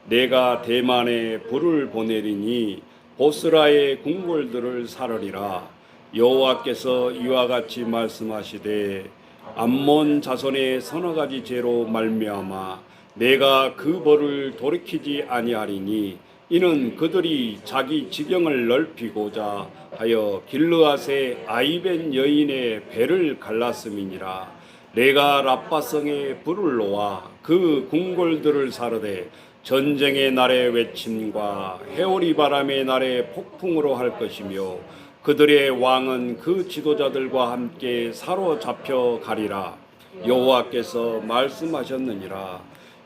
내가 대만에 불을 보내리니 보스라의 궁궐들을 사르리라. 여호와께서 이와 같이 말씀하시되 암몬 자손의 서너 가지 죄로 말미암아 내가 그 벌을 돌이키지 아니하리니 이는 그들이 자기 지경을 넓히고자 하여 길르앗의 아이벤 여인의 배를 갈랐음이니라. 내가 라빠성에 불을 놓아 그 궁궐들을 사르되 전쟁의 날의 외침과 해오리 바람의 날의 폭풍으로 할 것이며 그들의 왕은 그 지도자들과 함께 사로잡혀 가리라. 여호와께서 말씀하셨느니라.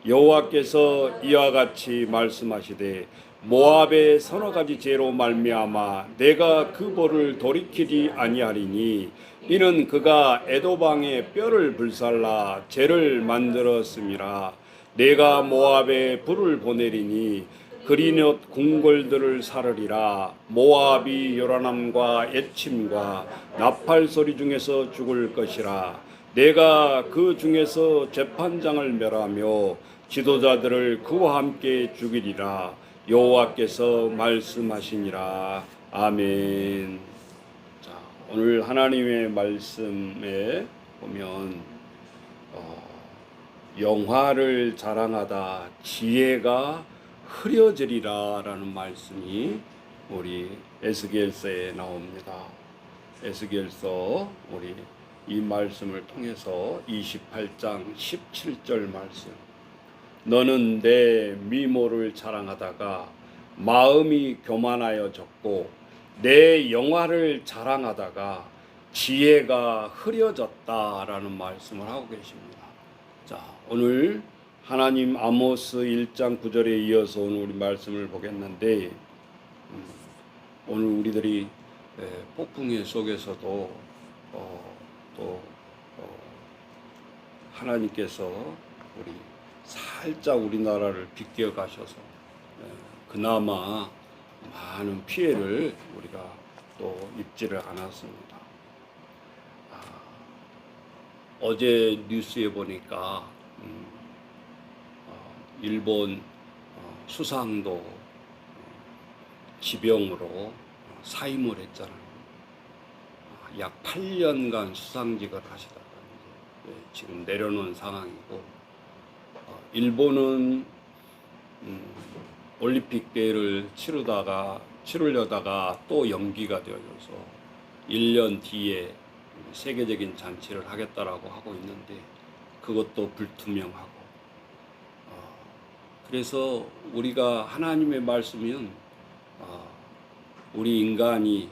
여호와께서 이와 같이 말씀하시되 모압의 서너 가지 죄로 말미암아 내가 그 벌을 돌이키지 아니하리니 이는 그가 에도방의 뼈를 불살라 죄를 만들었음이라. 내가 모압에 불을 보내리니 그리넛 궁궐들을 사르리라. 모압이 요란함과 애침과 나팔 소리 중에서 죽을 것이라. 내가 그 중에서 재판장을 멸하며 지도자들을 그와 함께 죽이리라. 여호와께서 말씀하시니라. 아멘. 자, 오늘 하나님의 말씀에 보면 영화를 자랑하다 지혜가 흐려지리라 라는 말씀이 우리 에스겔서에 나옵니다. 에스겔서 우리 이 말씀을 통해서 28장 17절 말씀. 너는 내 미모를 자랑하다가 마음이 교만하여졌고 내 영화를 자랑하다가 지혜가 흐려졌다라는 말씀을 하고 계십니다. 자, 오늘 하나님 아모스 1장 9절에 이어서 오늘 우리 말씀을 보겠는데 오늘 우리들이 폭풍의 속에서도 또 하나님께서 우리 살짝 우리나라를 비껴 가셔서 그나마 많은 피해를 우리가 또 입지를 않았습니다. 어제 뉴스에 보니까 일본 수상도 지병으로 사임을 했잖아요. 약 8년간 수상직을 하시다가 지금 내려놓은 상황이고, 일본은 올림픽 대회를 치르려다가 또 연기가 되어져서 1년 뒤에 세계적인 잔치를 하겠다라고 하고 있는데 그것도 불투명하고, 그래서 우리가 하나님의 말씀은 우리 인간이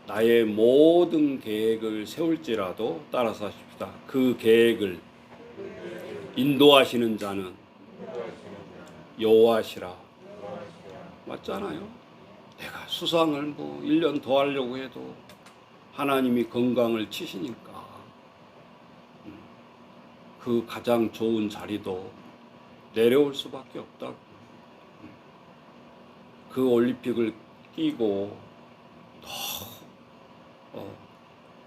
나의 모든 계획을 세울지라도 따라서 하십시다. 그 계획을 인도하시는 자는 여호와시라. 맞잖아요. 내가 수상을 1년 더 하려고 해도 하나님이 건강을 치시니까 그 가장 좋은 자리도 내려올 수밖에 없다고. 그 올림픽을 끼고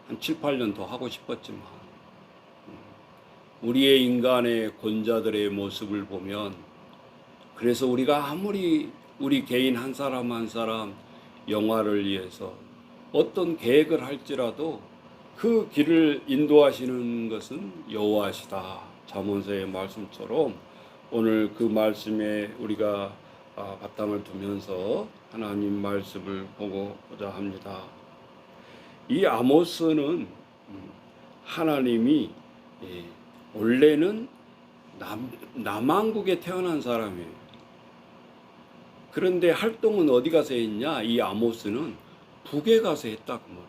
한 7, 8년 더 하고 싶었지만 우리의 인간의 권자들의 모습을 보면, 그래서 우리가 아무리 우리 개인 한 사람 한 사람 영화를 위해서 어떤 계획을 할지라도 그 길을 인도하시는 것은 여호와시다. 잠언서의 말씀처럼 오늘 그 말씀에 우리가 바탕을 두면서 하나님 말씀을 보고자 합니다. 이 아모스는 하나님이 원래는 남한국에 태어난 사람이에요. 그런데 활동은 어디 가서 했냐? 이 아모스는 북에 가서 했다 그 말이에요.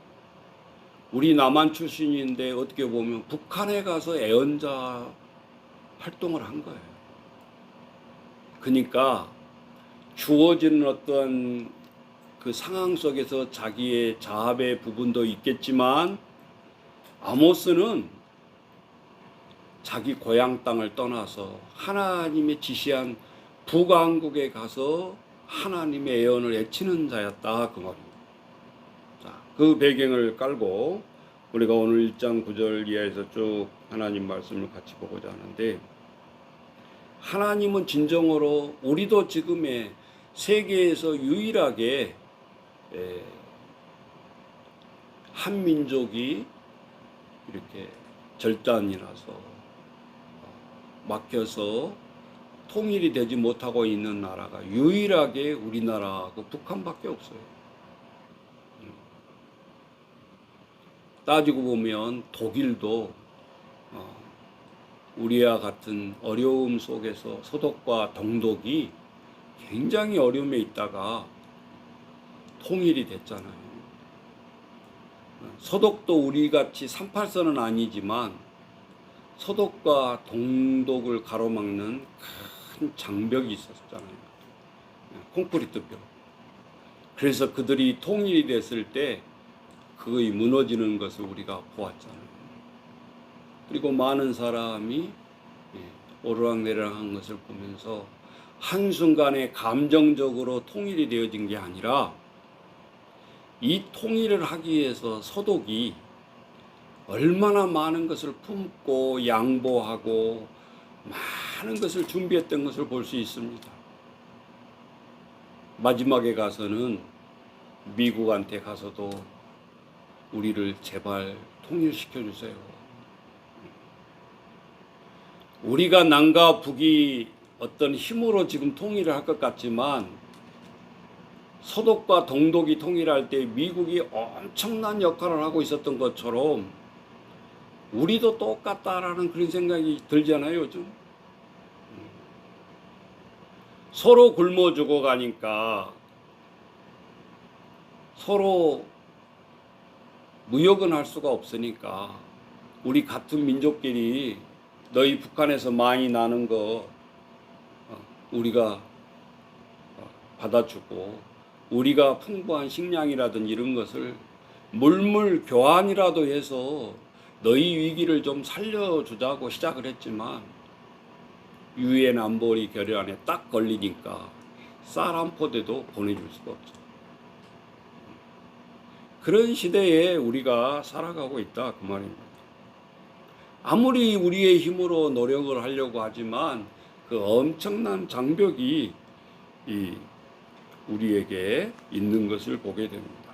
우리 남한 출신인데 어떻게 보면 북한에 가서 애언자 활동을 한 거예요. 그러니까 주어지는 어떤 그 상황 속에서 자기의 자합의 부분도 있겠지만, 아모스는 자기 고향 땅을 떠나서 하나님의 지시한 북왕국에 가서 하나님의 예언을 외치는 자였다 그 말입니다. 자, 그 배경을 깔고 우리가 오늘 1장 9절 이하에서 쭉 하나님 말씀을 같이 보고자 하는데, 하나님은 진정으로 우리도 지금의 세계에서 유일하게 한 민족이 이렇게 절단이라서 막혀서 통일이 되지 못하고 있는 나라가 유일하게 우리나라하고 북한밖에 없어요. 따지고 보면 독일도 우리와 같은 어려움 속에서 서독과 동독이 굉장히 어려움에 있다가 통일이 됐잖아요. 서독도 우리같이 38선은 아니지만 서독과 동독을 가로막는 큰 장벽이 있었잖아요. 콘크리트 벽. 그래서 그들이 통일이 됐을 때 그것이 무너지는 것을 우리가 보았잖아요. 그리고 많은 사람이 오르락내리락 한 것을 보면서 한순간에 감정적으로 통일이 되어진 게 아니라 이 통일을 하기 위해서 서독이 얼마나 많은 것을 품고 양보하고 많은 것을 준비했던 것을 볼 수 있습니다. 마지막에 가서는 미국한테 가서도 우리를 제발 통일시켜 주세요. 우리가 남과 북이 어떤 힘으로 지금 통일을 할 것 같지만 서독과 동독이 통일할 때 미국이 엄청난 역할을 하고 있었던 것처럼 우리도 똑같다라는 그런 생각이 들잖아요, 요즘. 서로 굶어 죽어가니까 서로 무역은 할 수가 없으니까 우리 같은 민족끼리 너희 북한에서 많이 나는 거 우리가 받아주고 우리가 풍부한 식량이라든지 이런 것을 물물 교환이라도 해서 너희 위기를 좀 살려주자고 시작을 했지만 유엔 안보리 결의안에 딱 걸리니까 쌀 한 포대도 보내줄 수가 없죠. 그런 시대에 우리가 살아가고 있다 그 말입니다. 아무리 우리의 힘으로 노력을 하려고 하지만 그 엄청난 장벽이 우리에게 있는 것을 보게 됩니다.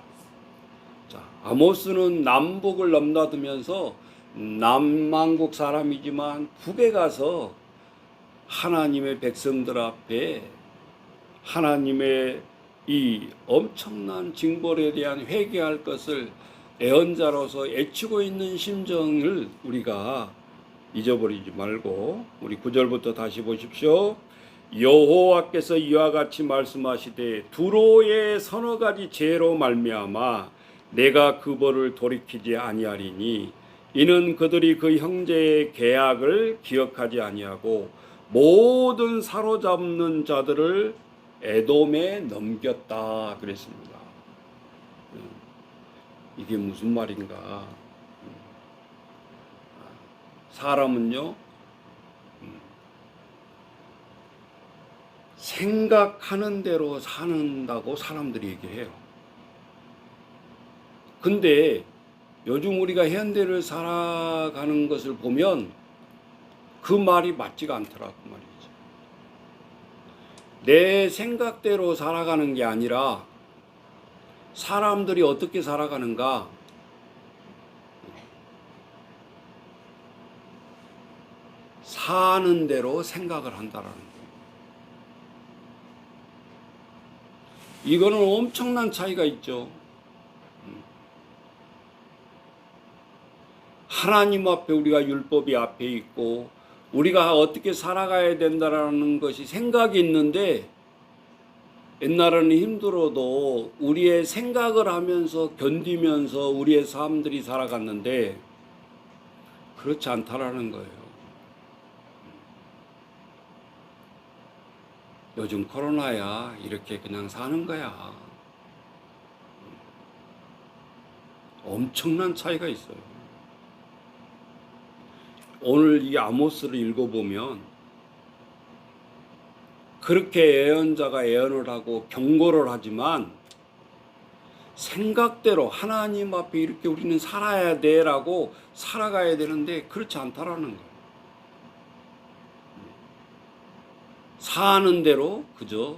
자, 아모스는 남북을 넘나들면서 남한국 사람이지만 북에 가서 하나님의 백성들 앞에 하나님의 이 엄청난 징벌에 대한 회개할 것을 애언자로서 애치고 있는 심정을 우리가 잊어버리지 말고 우리 9절부터 다시 보십시오. 여호와께서 이와 같이 말씀하시되 두로의 서너 가지 죄로 말미암아 내가 그 벌을 돌이키지 아니하리니 이는 그들이 그 형제의 계약을 기억하지 아니하고 모든 사로잡는 자들을 에돔에 넘겼다 그랬습니다. 이게 무슨 말인가? 사람은요 생각하는 대로 사는다고 사람들이 얘기해요. 근데 요즘 우리가 현대를 살아가는 것을 보면 그 말이 맞지가 않더라고 말이죠. 내 생각대로 살아가는 게 아니라 사람들이 어떻게 살아가는가 사는 대로 생각을 한다라는 거예요. 이거는 엄청난 차이가 있죠. 하나님 앞에 우리가 율법이 앞에 있고 우리가 어떻게 살아가야 된다라는 것이 생각이 있는데 옛날에는 힘들어도 우리의 생각을 하면서 견디면서 우리의 삶들이 살아갔는데 그렇지 않다라는 거예요. 요즘 코로나야 이렇게 그냥 사는 거야. 엄청난 차이가 있어요. 오늘 이 아모스를 읽어보면 그렇게 예언자가 예언을 하고 경고를 하지만 생각대로 하나님 앞에 이렇게 우리는 살아야 돼라고 살아가야 되는데 그렇지 않다라는 거예요. 사는 대로 그저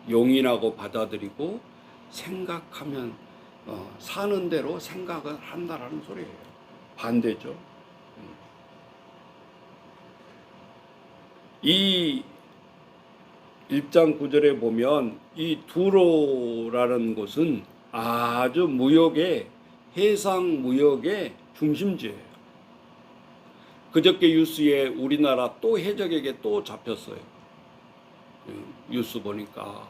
용인하고 받아들이고 생각하면 사는 대로 생각을 한다라는 소리예요. 반대죠. 이 1장 9절에 보면 이 두로라는 곳은 아주 무역의 해상 무역의 중심지예요. 그저께 뉴스에 우리나라 또 해적에게 또 잡혔어요. 뉴스 보니까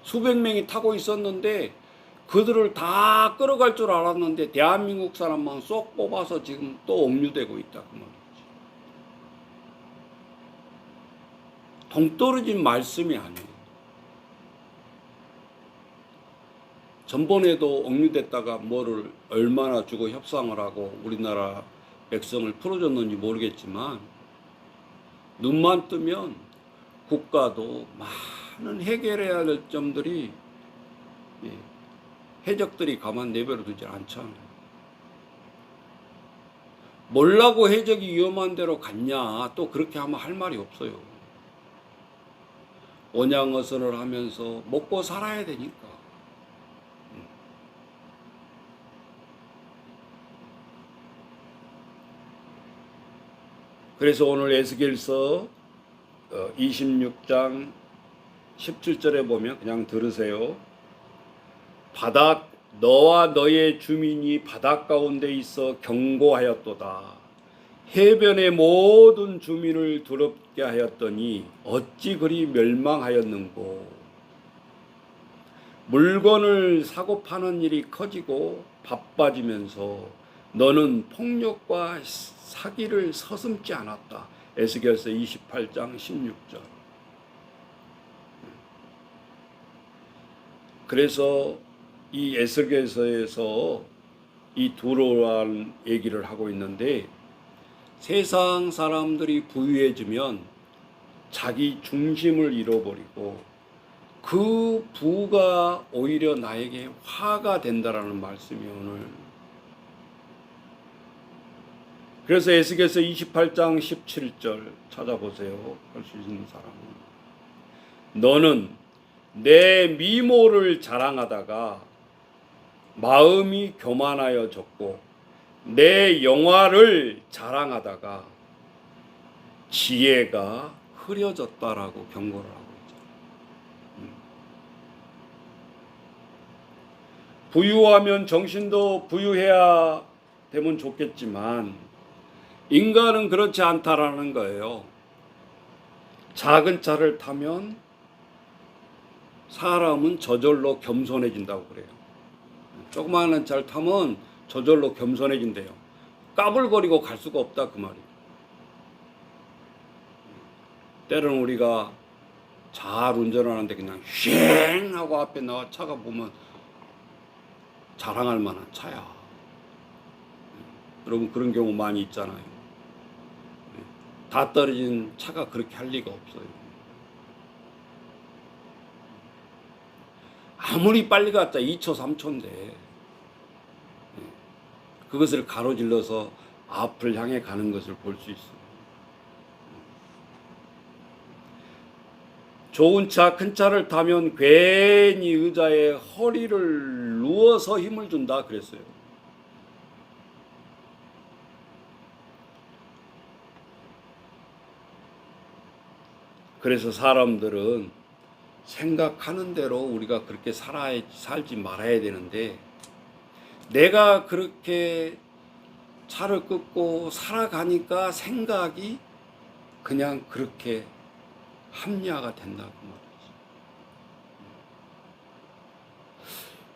수백 명이 타고 있었는데 그들을 다 끌어갈 줄 알았는데 대한민국 사람만 쏙 뽑아서 지금 또 억류되고 있다 그 말이지. 동떨어진 말씀이 아니에요. 전번에도 억류됐다가 뭐를 얼마나 주고 협상을 하고 우리나라 백성을 풀어줬는지 모르겠지만 눈만 뜨면 국가도 많은 해결해야 될 점들이 해적들이 가만 내버려 두지 않잖아요. 몰라고 해적이 위험한 데로 갔냐 또 그렇게 하면 할 말이 없어요. 온양어선을 하면서 먹고 살아야 되니까. 그래서 오늘 에스겔서 26장 17절에 보면 그냥 들으세요. 너와 너의 주민이 바닷 가운데 있어 경고하였도다. 해변의 모든 주민을 두렵게 하였더니 어찌 그리 멸망하였는고. 물건을 사고 파는 일이 커지고 바빠지면서 너는 폭력과 사기를 서슴지 않았다. 에스겔서 28장 16절. 그래서 이 에스겔서에서 이 두로라는 얘기를 하고 있는데 세상 사람들이 부유해지면 자기 중심을 잃어버리고 그 부가 오히려 나에게 화가 된다라는 말씀이 오늘. 그래서 에스겔서 28장 17절 찾아보세요. 할 수 있는 사람은. 너는 내 미모를 자랑하다가 마음이 교만하여졌고 내 영화를 자랑하다가 지혜가 흐려졌다라고 경고를 하고 있죠. 부유하면 정신도 부유해야 되면 좋겠지만 인간은 그렇지 않다라는 거예요. 작은 차를 타면 사람은 저절로 겸손해진다고 그래요. 조그마한 차를 타면 저절로 겸손해진대요. 까불거리고 갈 수가 없다 그 말이에요. 때로는 우리가 잘 운전하는데 그냥 쉥 하고 앞에 나와 차가 보면 자랑할 만한 차야. 여러분 그런 경우 많이 있잖아요. 다 떨어진 차가 그렇게 할 리가 없어요. 아무리 빨리 갔자 2초 3초인데 그것을 가로질러서 앞을 향해 가는 것을 볼 수 있어요. 좋은 차, 큰 차를 타면 괜히 의자에 허리를 누워서 힘을 준다 그랬어요. 그래서 사람들은 생각하는 대로 우리가 그렇게 살지 말아야 되는데 내가 그렇게 차를 끊고 살아가니까 생각이 그냥 그렇게 합리화가 된다고 말이지.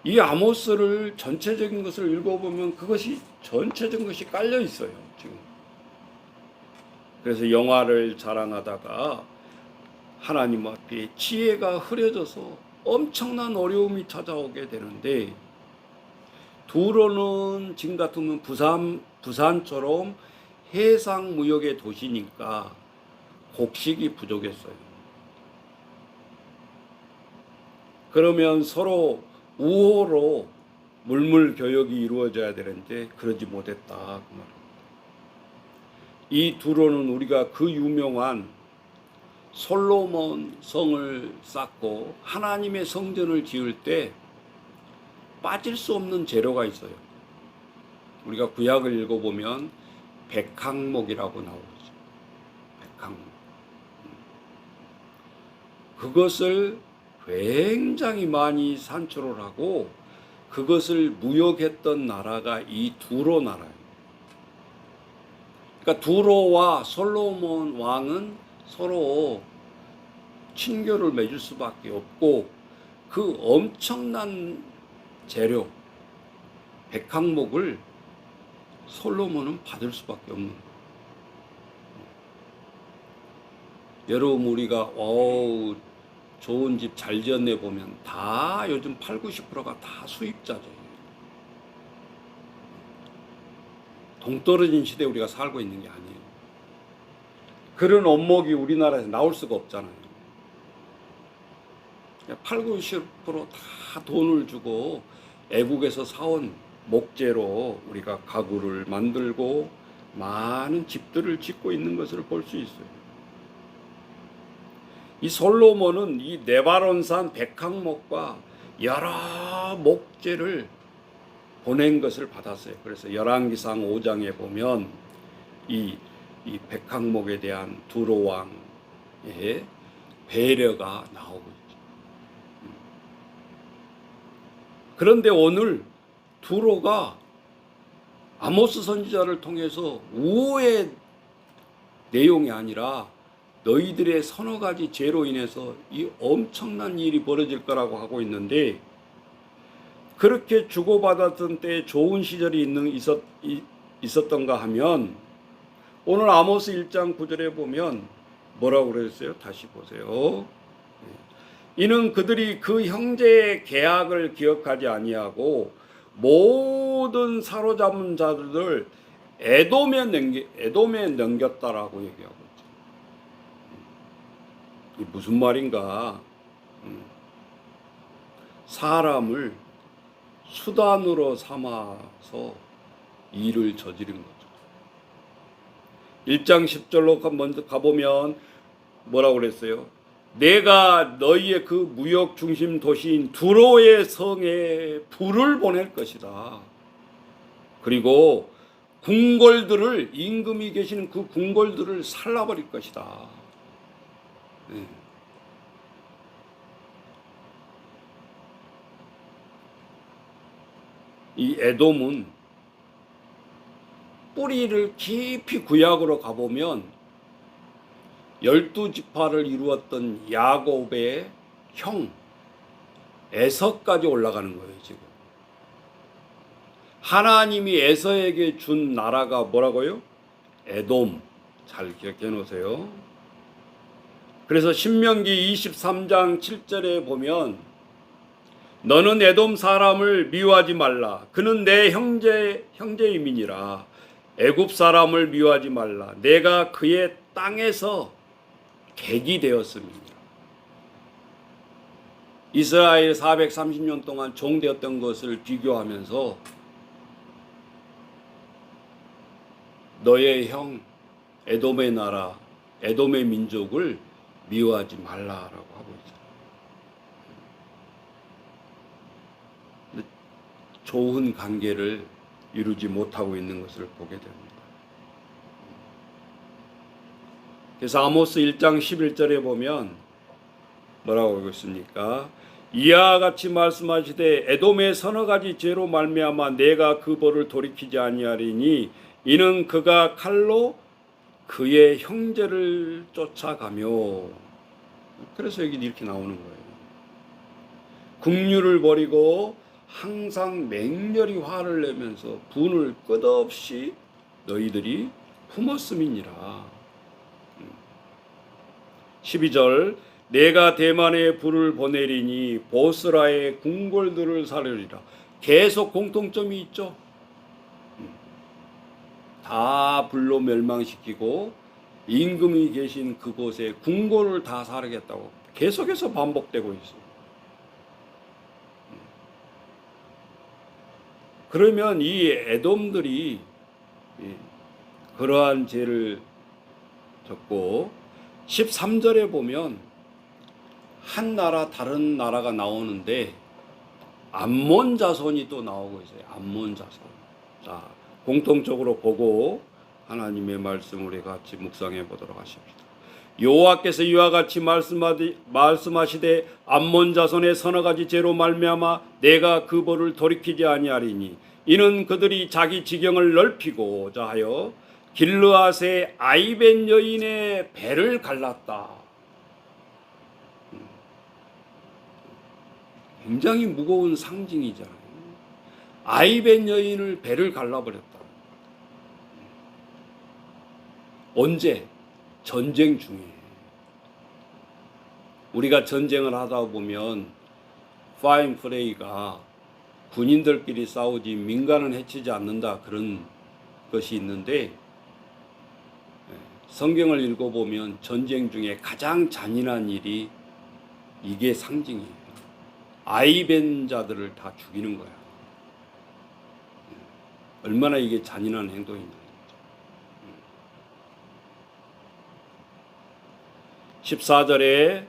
이 아모스를 전체적인 것을 읽어보면 그것이 전체적인 것이 깔려 있어요 지금. 그래서 영화를 자랑하다가 하나님 앞에 지혜가 흐려져서 엄청난 어려움이 찾아오게 되는데 두로는 지금 같으면 부산처럼 해상 무역의 도시니까 곡식이 부족했어요. 그러면 서로 우호로 물물 교역이 이루어져야 되는데 그러지 못했다 그 말입니다. 이 두로는 우리가 그 유명한 솔로몬 성을 쌓고 하나님의 성전을 지을 때 빠질 수 없는 재료가 있어요. 우리가 구약을 읽어보면 백항목이라고 나오죠. 백항목. 그것을 굉장히 많이 산출을 하고 그것을 무역했던 나라가 이 두로 나라예요. 그러니까 두로와 솔로몬 왕은 서로 친교를 맺을 수밖에 없고 그 엄청난 재료 백항목을 솔로몬은 받을 수밖에 없는 거예요. 여러분 우리가 좋은 집 잘 지었네 보면 다 요즘 8, 90%가 다 수입자죠. 동떨어진 시대에 우리가 살고 있는 게 아니에요. 그런 업목이 우리나라에서 나올 수가 없잖아요. 8, 90%다 돈을 주고 애국에서 사온 목재로 우리가 가구를 만들고 많은 집들을 짓고 있는 것을 볼 수 있어요. 이 솔로몬은 이 네바론산 백항목과 여러 목재를 보낸 것을 받았어요. 그래서 열왕기상 5장에 보면 이 백항목에 대한 두로 왕의 배려가 나오고 있죠. 그런데 오늘 두로가 아모스 선지자를 통해서 우호의 내용이 아니라 너희들의 서너 가지 죄로 인해서 이 엄청난 일이 벌어질 거라고 하고 있는데, 그렇게 주고받았던 때에 좋은 시절이 있었던가 하면 오늘 아모스 1장 9절에 보면 뭐라고 그랬어요? 다시 보세요. 이는 그들이 그 형제의 계약을 기억하지 아니하고 모든 사로잡은 자들을 에돔에 넘겼다라고 얘기하고 있죠. 이게 무슨 말인가? 사람을 수단으로 삼아서 일을 저지른 거죠. 1장 10절로 먼저 가보면 뭐라고 그랬어요? 내가 너희의 그 무역 중심 도시인 두로의 성에 불을 보낼 것이다. 그리고 궁궐들을, 임금이 계시는 그 궁궐들을 살라버릴 것이다. 네. 이 에돔은 뿌리를 깊이 구약으로 가보면 12지파를 이루었던 야곱의 형 에서까지 올라가는 거예요. 지금 하나님이 에서에게 준 나라가 뭐라고요? 에돔. 잘 기억해 놓으세요. 그래서 신명기 23장 7절에 보면 너는 에돔 사람을 미워하지 말라. 그는 내 형제임이니라. 애굽 사람을 미워하지 말라. 내가 그의 땅에서 객이 되었음이니라. 이스라엘 430년 동안 종되었던 것을 비교하면서 너의 형 에돔의 나라, 에돔의 민족을 미워하지 말라라고 하고 있어요. 좋은 관계를 이루지 못하고 있는 것을 보게 됩니다. 그래서 아모스 1장 11절에 보면 뭐라고 하고 있습니까? 이와 같이 말씀하시되 에돔의 서너 가지 죄로 말미암아 내가 그 벌을 돌이키지 아니하리니 이는 그가 칼로 그의 형제를 쫓아가며. 그래서 여기 이렇게 나오는 거예요. 긍휼을 버리고 항상 맹렬히 화를 내면서 분을 끝없이 너희들이 품었음이니라. 12절 내가 대만에 불을 보내리니 보스라의 궁궐들을 사르리라. 계속 공통점이 있죠. 다 불로 멸망시키고 임금이 계신 그곳에 궁궐을 다 사르겠다고 계속해서 반복되고 있어요. 그러면 이 에돔들이 그러한 죄를 졌고 13절에 보면 한 나라 다른 나라가 나오는데 암몬 자손이 또 나오고 있어요. 암몬 자손. 자, 공통적으로 보고 하나님의 말씀 우리 같이 묵상해 보도록 하십시다. 여호와께서 이와 같이 말씀하시되 암몬 자손의 서너 가지 죄로 말미암아 내가 그 벌을 돌이키지 아니하리니 이는 그들이 자기 지경을 넓히고자 하여 길르앗의 아이벤 여인의 배를 갈랐다. 굉장히 무거운 상징이잖아요. 아이벤 여인을 배를 갈라버렸다. 언제? 전쟁 중에. 우리가 전쟁을 하다 보면 파인 프레이가 군인들끼리 싸우지 민간은 해치지 않는다 그런 것이 있는데 성경을 읽어보면 전쟁 중에 가장 잔인한 일이 이게 상징이에요. 아이벤 자들을 다 죽이는 거야. 얼마나 이게 잔인한 행동이냐. 14절에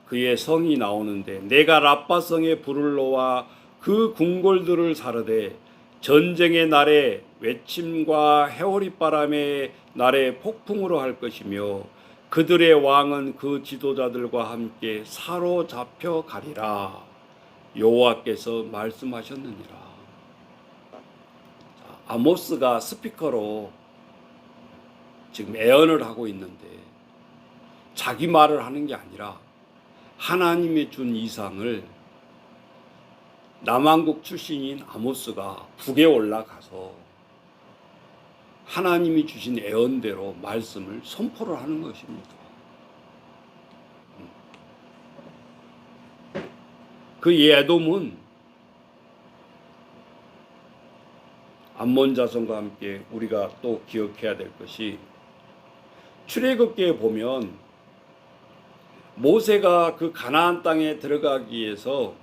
그의 성이 나오는데 내가 라빠성에 불을 놓아 그 궁궐들을 사르되 전쟁의 날에 외침과 해오리바람의 날에 폭풍으로 할 것이며 그들의 왕은 그 지도자들과 함께 사로잡혀 가리라. 여호와께서 말씀하셨느니라. 아모스가 스피커로 지금 애언을 하고 있는데 자기 말을 하는 게 아니라 하나님이 준 이상을 남왕국 출신인 아모스가 북에 올라가서 하나님이 주신 애언대로 말씀을 선포를 하는 것입니다. 그 에돔은 암몬 자손과 함께 우리가 또 기억해야 될 것이 출애굽기에 보면 모세가 그 가나안 땅에 들어가기 위해서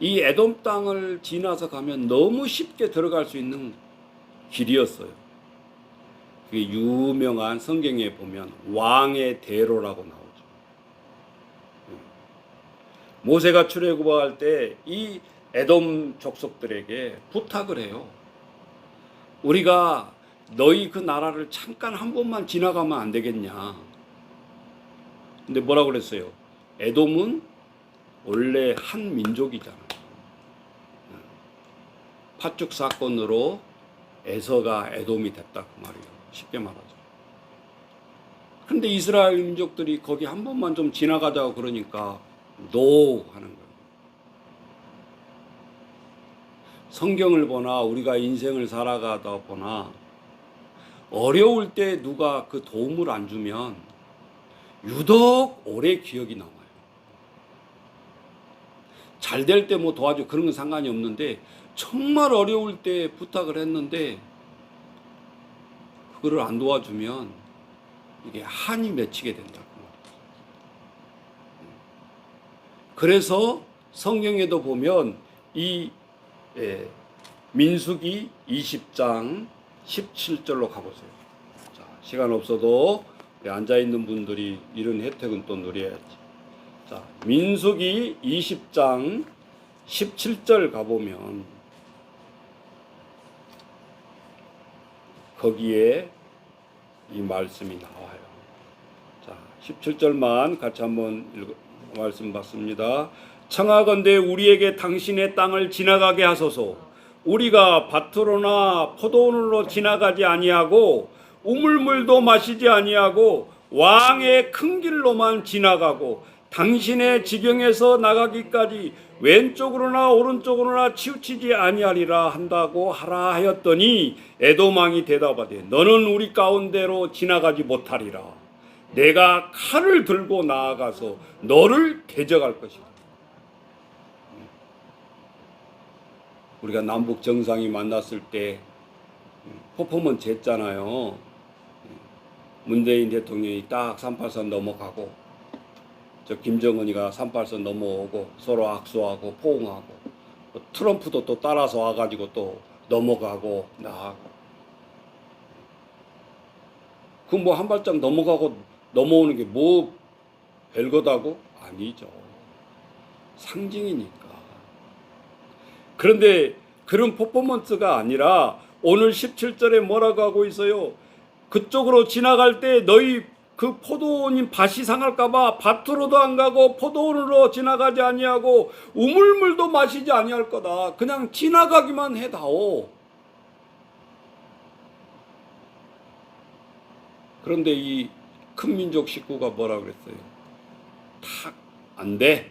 이 에돔 땅을 지나서 가면 너무 쉽게 들어갈 수 있는 길이었어요. 그게 유명한 성경에 보면 왕의 대로라고 나오죠. 모세가 출애굽할 때 이 에돔 족속들에게 부탁을 해요. 우리가 너희 그 나라를 잠깐 한 번만 지나가면 안 되겠냐. 근데 뭐라고 그랬어요? 에돔은 원래 한 민족이잖아요. 팥죽 사건으로 에서가 에돔이 됐다 그 말이에요. 쉽게 말하죠. 그런데 이스라엘 민족들이 거기 한 번만 좀 지나가자고 그러니까 노 하는 거예요. 성경을 보나 우리가 인생을 살아가다 보나 어려울 때 누가 그 도움을 안 주면 유독 오래 기억이 남아요. 잘 될 때 뭐 도와줘 그런 건 상관이 없는데 정말 어려울 때 부탁을 했는데 그거를 안 도와주면 이게 한이 맺히게 된다고. 그래서 성경에도 보면 이 민수기 20장 17절로 가보세요. 자, 시간 없어도 앉아있는 분들이 이런 혜택은 또 누려야지. 자, 민수기 20장 17절 가보면 거기에 이 말씀이 나와요. 자, 17절만 같이 한번 말씀 받습니다. 청하건대 우리에게 당신의 땅을 지나가게 하소서. 우리가 밭으로나 포도원으로 지나가지 아니하고 우물물도 마시지 아니하고 왕의 큰 길로만 지나가고 당신의 지경에서 나가기까지 왼쪽으로나 오른쪽으로나 치우치지 아니하리라 한다고 하라 하였더니 에돔 왕이 대답하되 너는 우리 가운데로 지나가지 못하리라. 내가 칼을 들고 나아가서 너를 대적할 것이다. 우리가 남북 정상이 만났을 때 퍼포먼스 했잖아요. 문재인 대통령이 딱 38선 넘어가고 저 김정은이가 38선 넘어오고 서로 악수하고 포옹하고 트럼프도 또 따라서 와가지고 또 넘어가고 나가고 그 뭐 한 발짝 넘어가고 넘어오는 게 뭐 별거다고? 아니죠. 상징이니까. 그런데 그런 퍼포먼스가 아니라 오늘 17절에 뭐라고 하고 있어요? 그쪽으로 지나갈 때 너희 그 포도원인 밭이 상할까봐 밭으로도 안 가고 포도원으로 지나가지 아니하고 우물물도 마시지 아니할 거다. 그냥 지나가기만 해다오. 그런데 이 큰 민족 식구가 뭐라 그랬어요? 탁, 안 돼.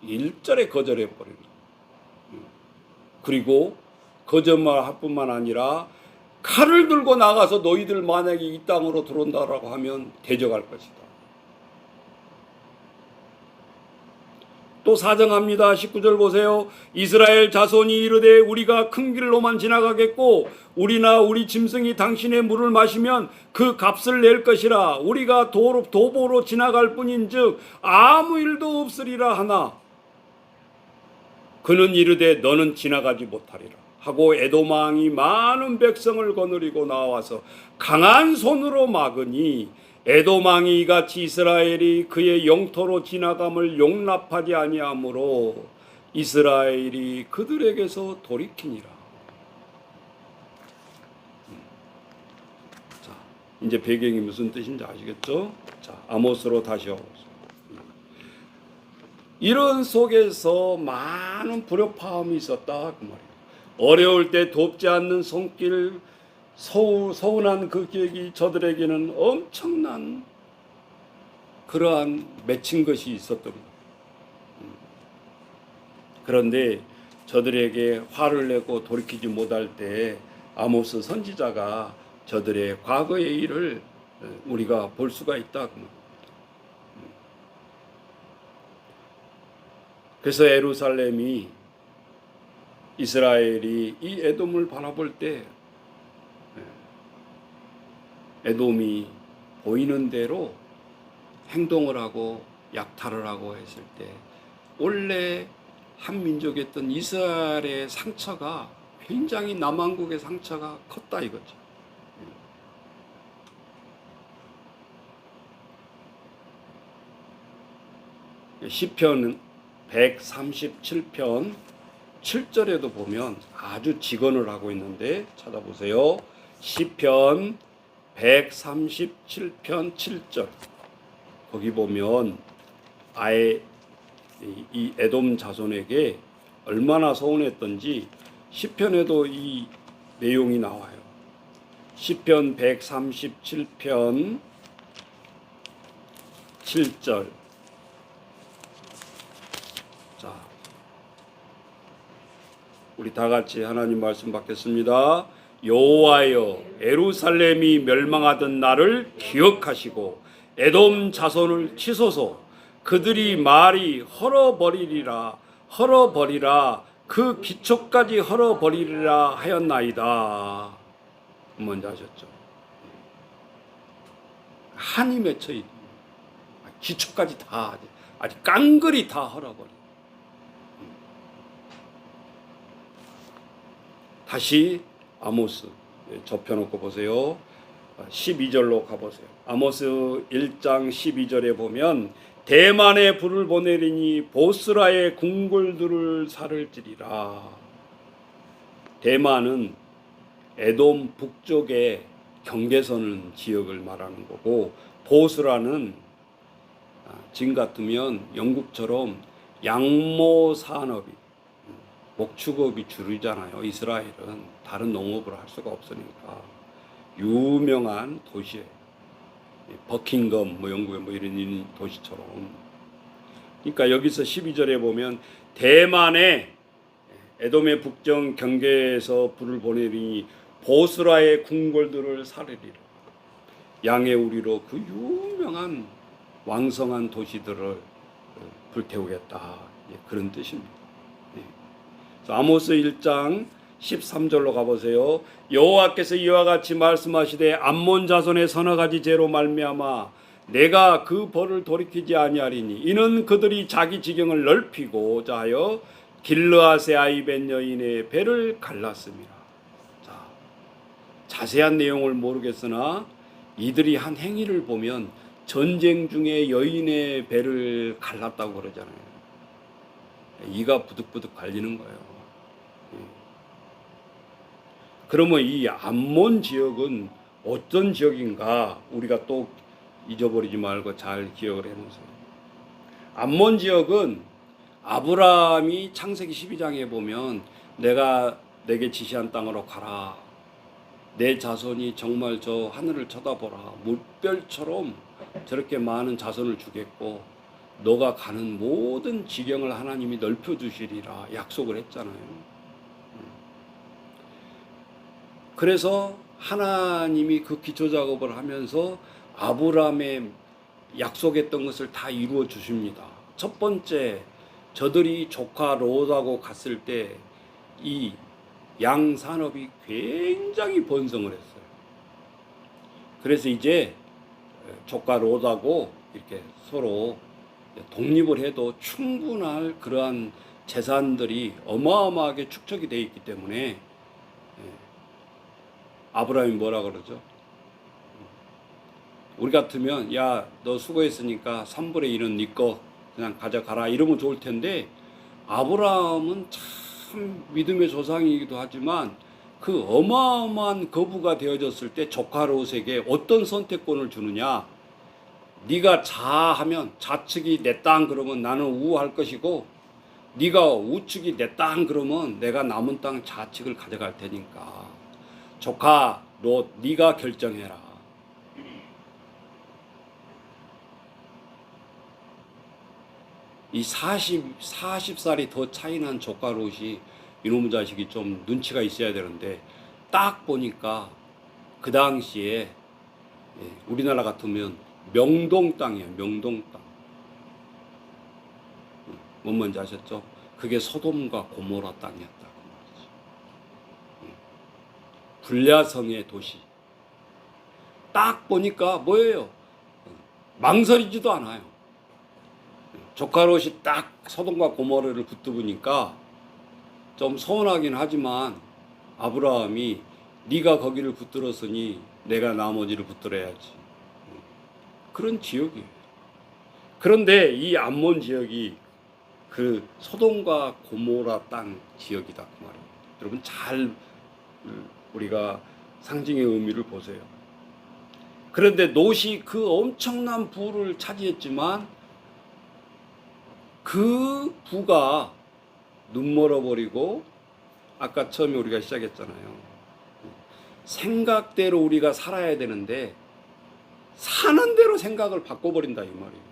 일절에 거절해 버리는. 그리고 거짓말할 뿐만 아니라 칼을 들고 나가서 너희들 만약에 이 땅으로 들어온다라고 하면 대적할 것이다. 또 사정합니다. 19절 보세요. 이스라엘 자손이 이르되 우리가 큰 길로만 지나가겠고 우리나 우리 짐승이 당신의 물을 마시면 그 값을 낼 것이라. 우리가 도보로 지나갈 뿐인즉 아무 일도 없으리라 하나 그는 이르되 너는 지나가지 못하리라 하고 에돔 왕이 많은 백성을 거느리고 나와서 강한 손으로 막으니 에돔 왕이 이같이 이스라엘이 그의 영토로 지나감을 용납하지 아니하므로 이스라엘이 그들에게서 돌이키니라. 자, 이제 배경이 무슨 뜻인지 아시겠죠? 자, 아모스로 다시 오겠습니다. 이런 속에서 많은 불협화음이 있었다 그 말이에요. 어려울 때 돕지 않는 손길, 서운한 그 기억이 저들에게는 엄청난 그러한 맺힌 것이 있었던 거예요. 그런데 저들에게 화를 내고 돌이키지 못할 때 아모스 선지자가 저들의 과거의 일을 우리가 볼 수가 있다 그 말이에요. 그래서 예루살렘이 이스라엘이 이 에돔을 바라볼 때 에돔이 보이는 대로 행동을 하고 약탈을 하고 했을 때 원래 한 민족이었던 이스라엘의 상처가 굉장히 남왕국의 상처가 컸다 이거죠. 시편 137편 7절에도 보면 아주 직언을 하고 있는데 찾아보세요. 시편 137편 7절 거기 보면 아예 이 에돔 자손에게 얼마나 서운했던지 시편에도 이 내용이 나와요. 시편 137편 7절 자, 우리 다 같이 하나님 말씀 받겠습니다. 여호와여 예루살렘이 멸망하던 날을 기억하시고 에돔 자손을 치소서. 그들이 말이 헐어버리리라 그 기초까지 헐어버리리라 하였나이다. 뭔지 아셨죠? 한이 맺혀 있는 기초까지 다 아주 깡그리 다 헐어버려. 다시 아모스 접혀놓고 보세요. 12절로 가보세요. 아모스 1장 12절에 보면 대만에 불을 보내리니 보스라의 궁궐들을 살을지리라. 대만은 에돔 북쪽의 경계선 지역을 말하는 거고 보스라는 지금 같으면 영국처럼 양모 산업이 목축업이 주류잖아요. 이스라엘은 다른 농업을 할 수가 없으니까 유명한 도시예요. 버킹엄 영국의 이런 도시처럼. 그러니까 여기서 12절에 보면 대만의 에돔의 북정 경계에서 불을 보내리니 보스라의 궁궐들을 살리리라. 양의 우리로 그 유명한 왕성한 도시들을 불태우겠다. 그런 뜻입니다. 아모스 1장 13절로 가보세요. 여호와께서 이와 같이 말씀하시되 암몬 자손의 서너 가지 죄로 말미암아 내가 그 벌을 돌이키지 아니하리니 이는 그들이 자기 지경을 넓히고자 하여 길르앗의 아이 벤 여인의 배를 갈랐습니다. 자세한 내용을 모르겠으나 이들이 한 행위를 보면 전쟁 중에 여인의 배를 갈랐다고 그러잖아요. 이가 부득부득 갈리는 거예요. 그러면 이 암몬 지역은 어떤 지역인가 우리가 또 잊어버리지 말고 잘 기억을 해놓으세요. 암몬 지역은 아브라함이 창세기 12장에 보면 내가 내게 지시한 땅으로 가라. 내 자손이 정말 저 하늘을 쳐다보라. 물별처럼 저렇게 많은 자손을 주겠고 너가 가는 모든 지경을 하나님이 넓혀주시리라 약속을 했잖아요. 그래서 하나님이 그 기초 작업을 하면서 아브라함의 약속했던 것을 다 이루어 주십니다. 첫 번째, 저들이 조카 롯하고 갔을 때 이 양 산업이 굉장히 번성을 했어요. 그래서 이제 조카 롯하고 이렇게 서로 독립을 해도 충분할 그러한 재산들이 어마어마하게 축적이 되어 있기 때문에 아브라함이 뭐라 그러죠? 우리 같으면 야, 너 수고했으니까 3분의 1은 네 거 그냥 가져가라 이러면 좋을 텐데 아브라함은 참 믿음의 조상이기도 하지만 그 어마어마한 거부가 되어졌을 때 조카 롯에게 어떤 선택권을 주느냐? 네가 자하면 좌측이 내 땅 그러면 나는 우할 것이고 네가 우측이 내 땅 그러면 내가 남은 땅 좌측을 가져갈 테니까 조카 롯 네가 결정해라. 이 40살이 더 차이난 조카 롯이 이놈의 자식이 좀 눈치가 있어야 되는데 딱 보니까 그 당시에 우리나라 같으면 명동 땅이에요. 명동 땅. 뭔 말인지 아셨죠? 그게 소돔과 고모라 땅이었다고 말이죠. 불야성의 도시. 딱 보니까 뭐예요? 망설이지도 않아요. 조카 롯이 딱 소돔과 고모라를 붙들으니까 좀 서운하긴 하지만 아브라함이 네가 거기를 붙들었으니 내가 나머지를 붙들어야지. 그런 지역이에요. 그런데 이 암몬 지역이 그 소돔과 고모라 땅 지역이다 그 말이에요. 여러분 잘 우리가 상징의 의미를 보세요. 그런데 롯이 그 엄청난 부를 차지했지만 그 부가 눈멀어버리고 아까 처음에 우리가 시작했잖아요. 생각대로 우리가 살아야 되는데 사는 대로 생각을 바꿔버린다 이 말이에요.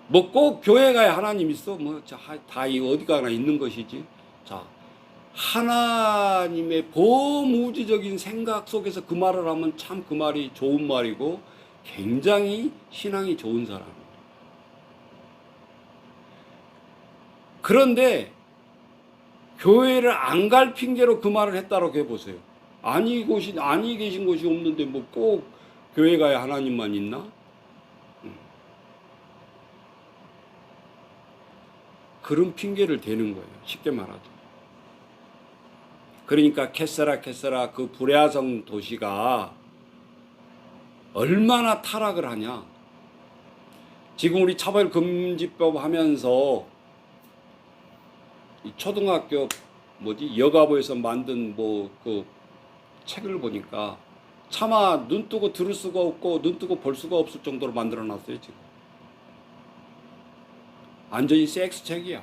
뭐 꼭 교회 가야 하나님 있어? 뭐 다 어디 가나 있는 것이지. 자, 하나님의 범우주적인 생각 속에서 그 말을 하면 참 그 말이 좋은 말이고 굉장히 신앙이 좋은 사람. 그런데 교회를 안 갈 핑계로 그 말을 했다고 해보세요. 아니 계신 곳이 없는데 뭐 꼭 교회 가야 하나님만 있나? 그런 핑계를 대는 거예요. 쉽게 말하죠. 그러니까 켓세라 그 불야성 도시가 얼마나 타락을 하냐. 지금 우리 차별금지법 하면서 초등학교 여가부에서 만든 그 책을 보니까 차마 눈 뜨고 들을 수가 없고 눈 뜨고 볼 수가 없을 정도로 만들어 놨어요. 지금 완전히 섹스 책이야.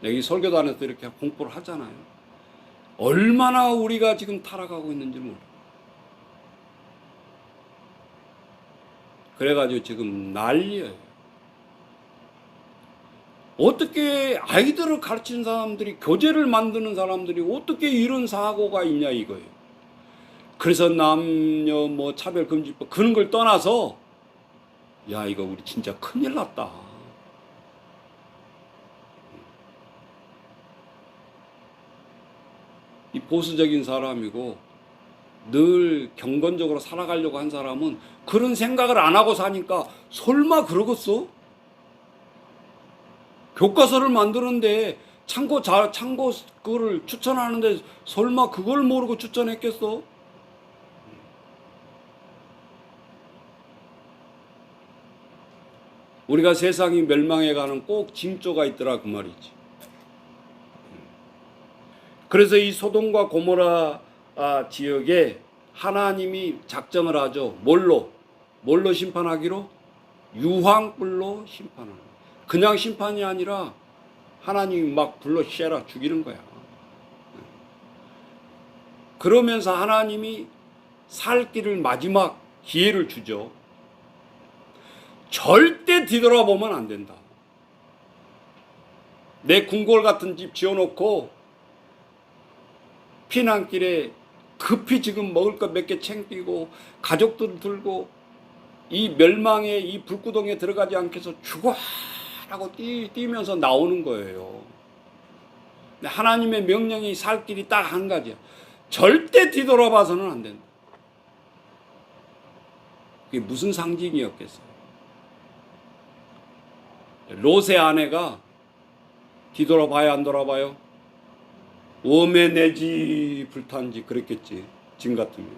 여기 설교단에서 이렇게 공부를 하잖아요. 얼마나 우리가 지금 타락하고 있는지 몰라. 그래가지고 지금 난리예요. 어떻게 아이들을 가르치는 사람들이, 교재를 만드는 사람들이 어떻게 이런 사고가 있냐 이거예요. 그래서 남녀 차별금지법 그런 걸 떠나서 야 이거 우리 진짜 큰일 났다. 이 보수적인 사람이고 늘 경건적으로 살아가려고 한 사람은 그런 생각을 안 하고 사니까 설마 그러겠어? 교과서를 만드는데 참고 그거를 추천하는데 설마 그걸 모르고 추천했겠어? 우리가 세상이 멸망해가는 꼭 징조가 있더라 그 말이지. 그래서 이 소돔과 고모라 지역에 하나님이 작정을 하죠. 뭘로 심판하기로? 유황불로 심판하는. 그냥 심판이 아니라 하나님이 막 불러 쉐라 죽이는 거야. 그러면서 하나님이 살 길을 마지막 기회를 주죠. 절대 뒤돌아보면 안 된다. 내 궁궐 같은 집 지어놓고 피난길에 급히 지금 먹을 것 몇 개 챙기고 가족들을 들고 이 멸망의 이 불구덩이에 들어가지 않게 해서 죽어라고 뛰면서 나오는 거예요. 근데 하나님의 명령이 살 길이 딱 한 가지야. 절대 뒤돌아봐서는 안 된다. 그게 무슨 상징이었겠어요? 롯의 아내가 뒤돌아봐야 안 돌아봐요? 웜에 내 집 불탄지 그랬겠지. 지금 같으면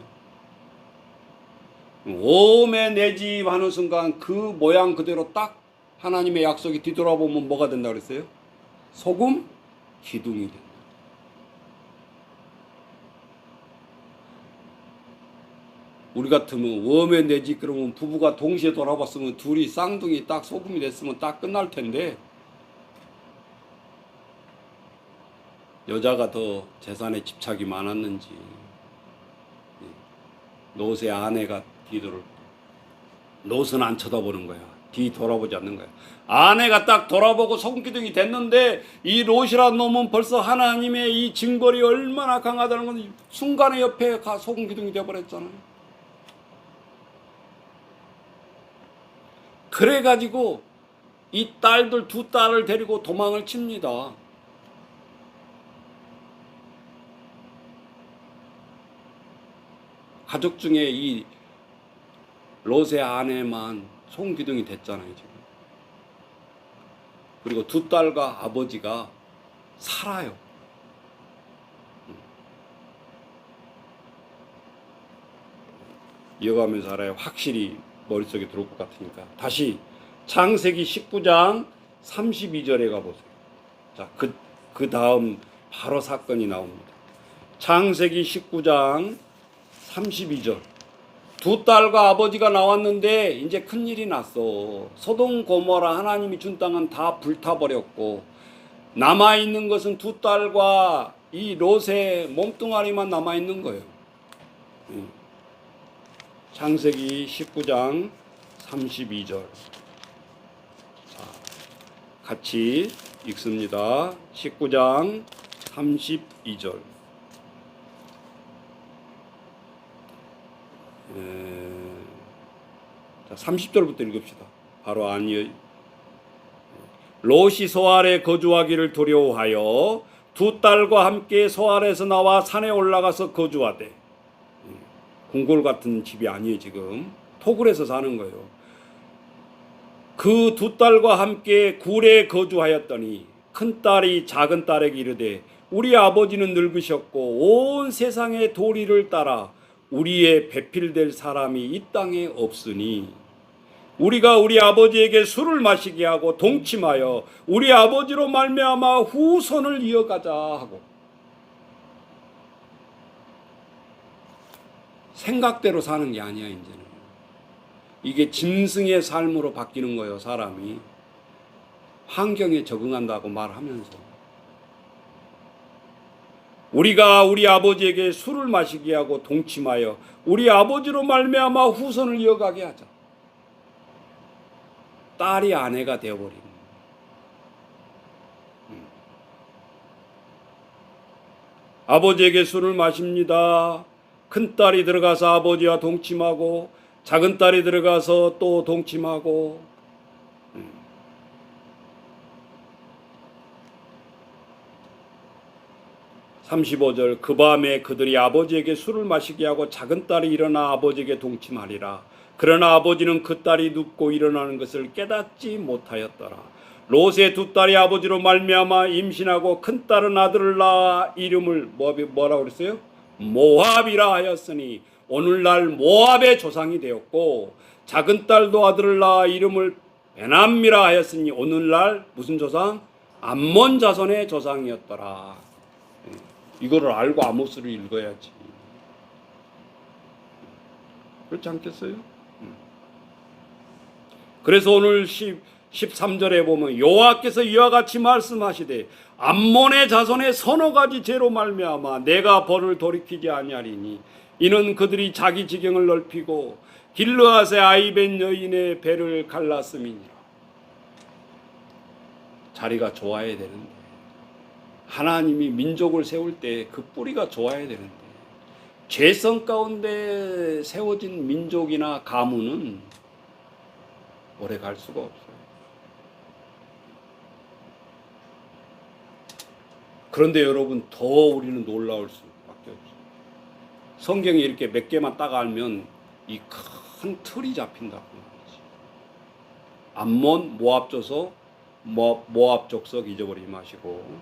웜에 내 집 하는 순간 그 모양 그대로 딱 하나님의 약속이 뒤돌아보면 뭐가 된다 그랬어요? 소금 기둥이 된다. 우리 같으면 웜에 내 집 그러면 부부가 동시에 돌아봤으면 둘이 쌍둥이 딱 소금이 됐으면 딱 끝날 텐데 여자가 더 재산에 집착이 많았는지 롯의 아내가 뒤돌을 롯은 안 쳐다보는 거야. 뒤 돌아보지 않는 거야. 아내가 딱 돌아보고 소금기둥이 됐는데 이 롯이란 놈은 벌써 하나님의 이 징벌이 얼마나 강하다는 건 순간에 옆에 가 소금기둥이 되어버렸잖아요. 그래가지고 이 딸들 두 딸을 데리고 도망을 칩니다. 가족 중에 이 롯의 아내만 소금기둥이 됐잖아요 지금. 그리고 두 딸과 아버지가 살아요. 이어가면서 알아요. 확실히 머릿속에 들어올 것 같으니까 다시 창세기 19장 32절에 가보세요. 자, 그 다음 바로 사건이 나옵니다. 창세기 19장 32절. 두 딸과 아버지가 나왔는데 이제 큰일이 났어. 소돔 고모라 하나님이 준 땅은 다 불타버렸고 남아있는 것은 두 딸과 이 롯의 몸뚱아리만 남아있는 거예요. 창세기 19장 32절. 자, 같이 읽습니다. 19장 32절. 자, 30절부터 읽읍시다. 바로 아니요. 롯이 소알에 거주하기를 두려워하여 두 딸과 함께 소알에서 나와 산에 올라가서 거주하되. 궁궐 같은 집이 아니에요. 지금 토굴에서 사는 거예요. 그 두 딸과 함께 굴에 거주하였더니 큰 딸이 작은 딸에게 이르되 우리 아버지는 늙으셨고 온 세상의 도리를 따라 우리의 배필될 사람이 이 땅에 없으니 우리가 우리 아버지에게 술을 마시게 하고 동침하여 우리 아버지로 말미암아 후손을 이어가자 하고. 생각대로 사는 게 아니야. 이제는 이게 짐승의 삶으로 바뀌는 거예요. 사람이 환경에 적응한다고 말하면서 우리가 우리 아버지에게 술을 마시게 하고 동침하여 우리 아버지로 말미암아 후손을 이어가게 하자. 딸이 아내가 되어버리는. 아버지에게 술을 마십니다. 큰 딸이 들어가서 아버지와 동침하고 작은 딸이 들어가서 또 동침하고. 35절. 그 밤에 그들이 아버지에게 술을 마시게 하고 작은 딸이 일어나 아버지에게 동침하리라. 그러나 아버지는 그 딸이 눕고 일어나는 것을 깨닫지 못하였더라. 롯의 두 딸이 아버지로 말미암아 임신하고 큰 딸은 아들을 낳아 이름을 뭐라고 그랬어요? 모압이라 하였으니 오늘날 모압의 조상이 되었고 작은 딸도 아들을 낳아 이름을 에남미라 하였으니 오늘날 무슨 조상? 암몬 자손의 조상이었더라. 이거를 알고 아모스를 읽어야지. 그렇지 않겠어요? 그래서 오늘 13절에 보면 여호와께서 이와 같이 말씀하시되 암몬의 자손의 서너 가지 죄로 말미암아 내가 벌을 돌이키지 아니하리니 이는 그들이 자기 지경을 넓히고 길르앗의 아이벤 여인의 배를 갈랐음이니라. 자리가 좋아야 되는데, 하나님이 민족을 세울 때 그 뿌리가 좋아야 되는데, 죄성 가운데 세워진 민족이나 가문은 오래 갈 수가 없어요. 그런데 여러분, 더 우리는 놀라울 수밖에 없어요. 성경에 이렇게 몇 개만 딱 알면 이 큰 틀이 잡힌다고 말이지. 암몬, 모압 조서, 모압 족속 잊어버리지 마시고,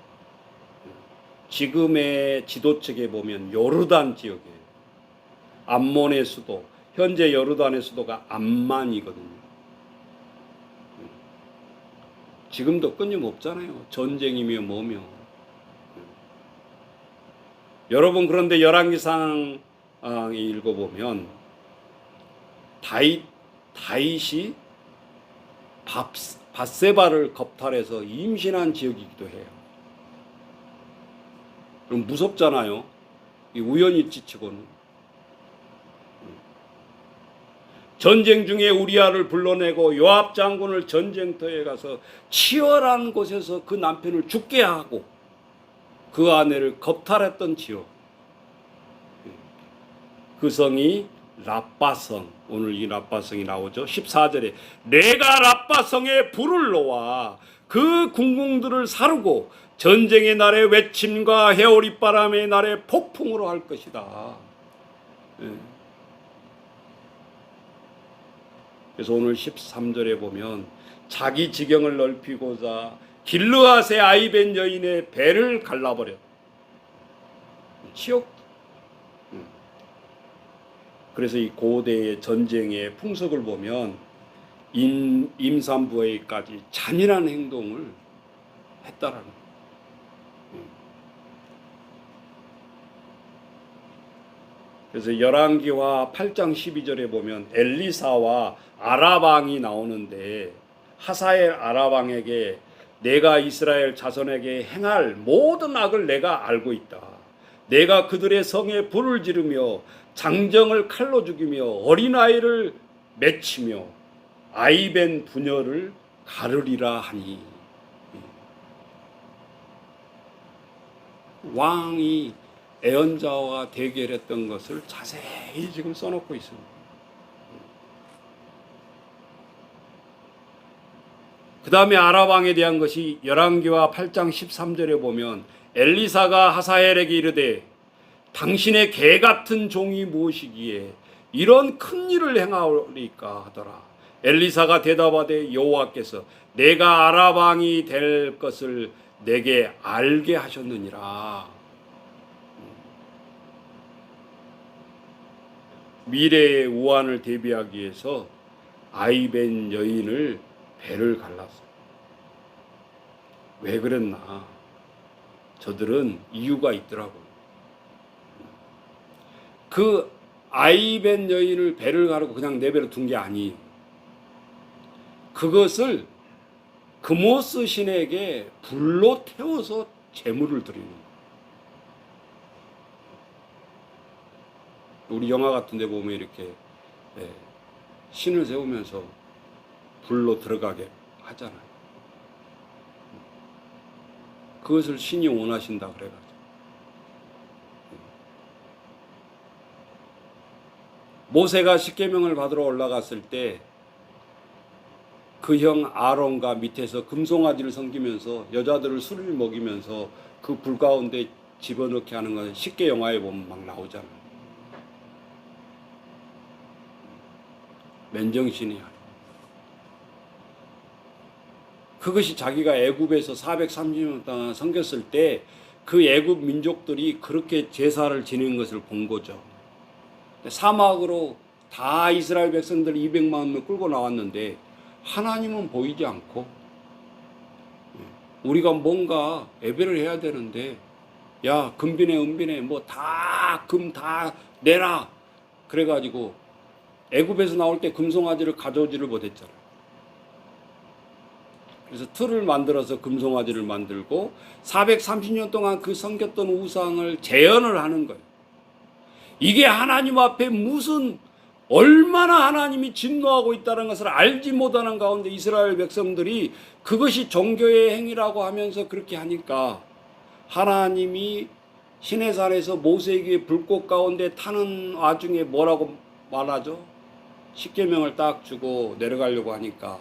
지금의 지도책에 보면 요르단 지역이에요. 암몬의 수도, 현재 요르단의 수도가 암만이거든요. 지금도 끊임없잖아요. 전쟁이며 뭐며. 여러분, 그런데 열왕기상 읽어보면 다윗이 밧세바를 겁탈해서 임신한 지역이기도 해요. 그럼 무섭잖아요. 우연히 지치고는. 전쟁 중에 우리아를 불러내고 요압 장군을 전쟁터에 가서 치열한 곳에서 그 남편을 죽게 하고 그 아내를 겁탈했던 지역. 그 성이 라빠성. 오늘 이 라빠성이 나오죠. 14절에 내가 라빠성에 불을 놓아 그 궁궁들을 사르고 전쟁의 날에 외침과 해오리바람의 날에 폭풍으로 할 것이다. 그래서 오늘 13절에 보면 자기 지경을 넓히고자 길르앗의 아이벤 여인의 배를 갈라버렸다. 치욕. 그래서 이 고대의 전쟁의 풍속을 보면 임산부에까지 잔인한 행동을 했다라는 거예요. 그래서 열왕기와 8장 12절에 보면 엘리사와 아랍왕이 나오는데 하사엘 아랍왕에게 내가 이스라엘 자손에게 행할 모든 악을 내가 알고 있다. 내가 그들의 성에 불을 지르며 장정을 칼로 죽이며 어린아이를 맺히며 아이벤 부녀를 가르리라 하니. 왕이 애언자와 대결했던 것을 자세히 지금 써놓고 있습니다. 그 다음에 아랍왕에 대한 것이 열왕기와 8장 13절에 보면 엘리사가 하사엘에게 이르되 당신의 개 같은 종이 무엇이기에 이런 큰 일을 행하리까 하더라. 엘리사가 대답하되 여호와께서 내가 아랍왕이 될 것을 내게 알게 하셨느니라. 미래의 우환을 대비하기 위해서 아이벤 여인을 배를 갈랐어요. 왜 그랬나? 저들은 이유가 있더라고요. 그 아이벤 여인을 배를 가르고 그냥 내버려 둔 게 아니에요. 그것을 그모스 신에게 불로 태워서 제물을 드리는 거예요. 우리 영화 같은 데 보면 이렇게 신을 세우면서 불로 들어가게 하잖아요. 그것을 신이 원하신다 그래가지고. 모세가 십계명을 받으러 올라갔을 때 그 형 아론과 밑에서 금송아지를 섬기면서 여자들을 술을 먹이면서 그 불 가운데 집어넣게 하는 건 십계 영화에 보면 막 나오잖아요. 맨정신이야. 그것이 자기가 애굽에서 430년 동안 섬겼을 때 그 애굽 민족들이 그렇게 제사를 지내는 것을 본 거죠. 사막으로 다 이스라엘 백성들 200만 명 끌고 나왔는데 하나님은 보이지 않고 우리가 뭔가 예배를 해야 되는데 야 금비네 은비네 뭐 다 금 다 내라 그래가지고 애굽에서 나올 때 금송아지를 가져오지를 못했잖아요. 그래서 틀을 만들어서 금송아지를 만들고 430년 동안 그 섬겼던 우상을 재현을 하는 거예요. 이게 하나님 앞에 무슨 얼마나 하나님이 진노하고 있다는 것을 알지 못하는 가운데 이스라엘 백성들이 그것이 종교의 행위라고 하면서 그렇게 하니까 하나님이 시내산에서 모세에게 불꽃 가운데 타는 와중에 뭐라고 말하죠? 십계명을 딱 주고 내려가려고 하니까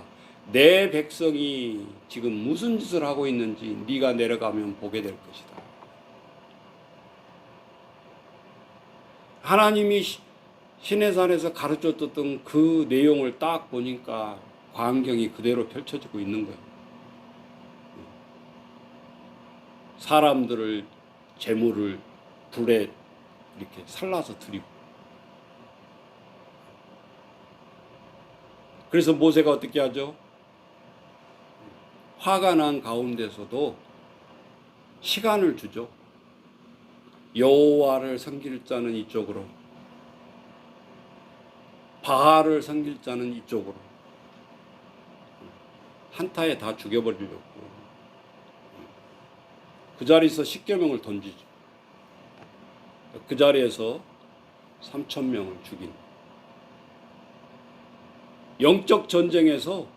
내 백성이 지금 무슨 짓을 하고 있는지 네가 내려가면 보게 될 것이다. 하나님이 시내산에서 가르쳐줬던 그 내용을 딱 보니까 광경이 그대로 펼쳐지고 있는 거예요. 사람들을 재물을 불에 이렇게 살라서 드리고 그래서 모세가 어떻게 하죠? 화가 난 가운데서도 시간을 주죠. 여호와를 섬길 자는 이쪽으로 바알을 섬길 자는 이쪽으로 한타에 다 죽여버리려고 그 자리에서 십계명을 던지죠. 그 자리에서 3,000명을 죽인 영적 전쟁에서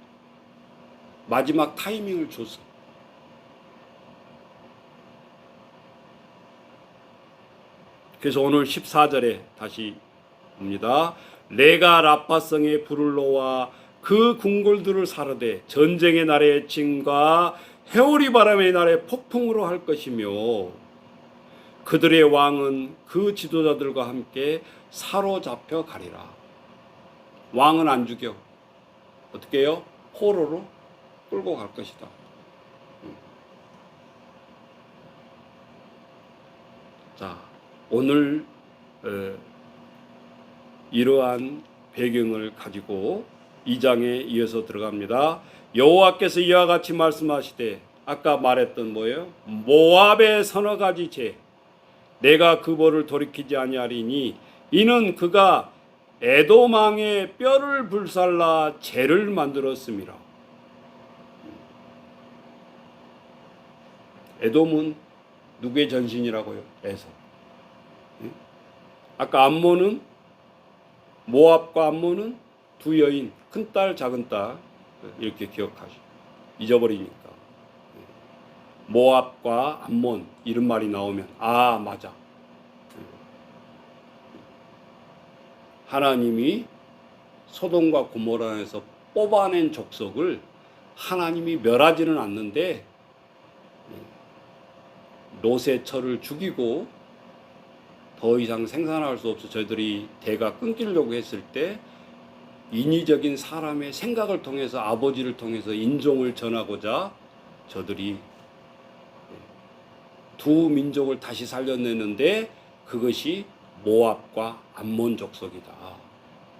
마지막 타이밍을 줬어. 그래서 오늘 14절에 다시 봅니다. 내가 라파성에 불을 놓아 그 궁궐들을 사르되 전쟁의 날의 징과 해오리 바람의 날의 폭풍으로 할 것이며 그들의 왕은 그 지도자들과 함께 사로잡혀 가리라. 왕은 안 죽여. 어떻게 해요? 포로로 끌고 갈 것이다. 자, 오늘 이러한 배경을 가지고 2장에 이어서 들어갑니다. 여호와께서 이와 같이 말씀하시되 아까 말했던 뭐예요? 모압의 서너 가지 죄 내가 그 벌을 돌이키지 아니하리니 이는 그가 에돔 왕의 뼈를 불살라 죄를 만들었습니다. 에돔은 누구의 전신이라고요? 에서. 아까 암몬은 모압과 암몬은 두 여인, 큰딸, 작은딸 이렇게 기억하시고 잊어버리니까 모압과 암몬 이런 말이 나오면 아 맞아. 하나님이 소돔과 고모라에서 뽑아낸 족속을 하나님이 멸하지는 않는데 롯의 처를 죽이고 더 이상 생산할 수 없어 저희들이 대가 끊기려고 했을 때 인위적인 사람의 생각을 통해서 아버지를 통해서 인종을 전하고자 저들이 두 민족을 다시 살려내는데 그것이 모압과 암몬 족속이다.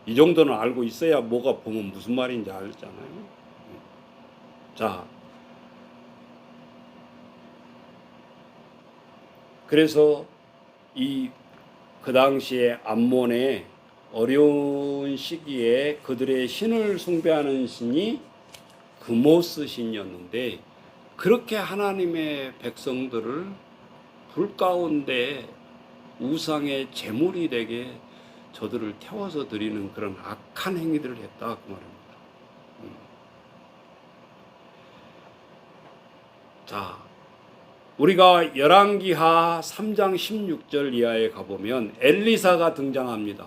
이 정도는 알고 있어야 뭐가 보면 무슨 말인지 알잖아요. 자, 그래서 그 당시에 암몬의 어려운 시기에 그들의 신을 숭배하는 신이 그모스 신이었는데 그렇게 하나님의 백성들을 불 가운데 우상의 제물이 되게 저들을 태워서 드리는 그런 악한 행위들을 했다 그 말입니다. 자, 우리가 열왕기하 3장 16절 이하에 가보면 엘리사가 등장합니다.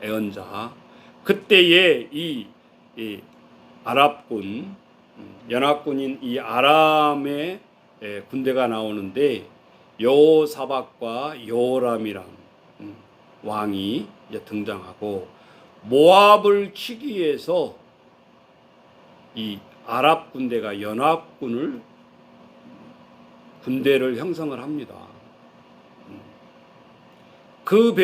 애언자. 그때에 이 아랍군 연합군인 이 아람의 군대가 나오는데 여호사밧과 여호람이란 왕이 이제 등장하고 모압을 치기 위해서 이 아랍 군대가 군대를 형성을 합니다. 그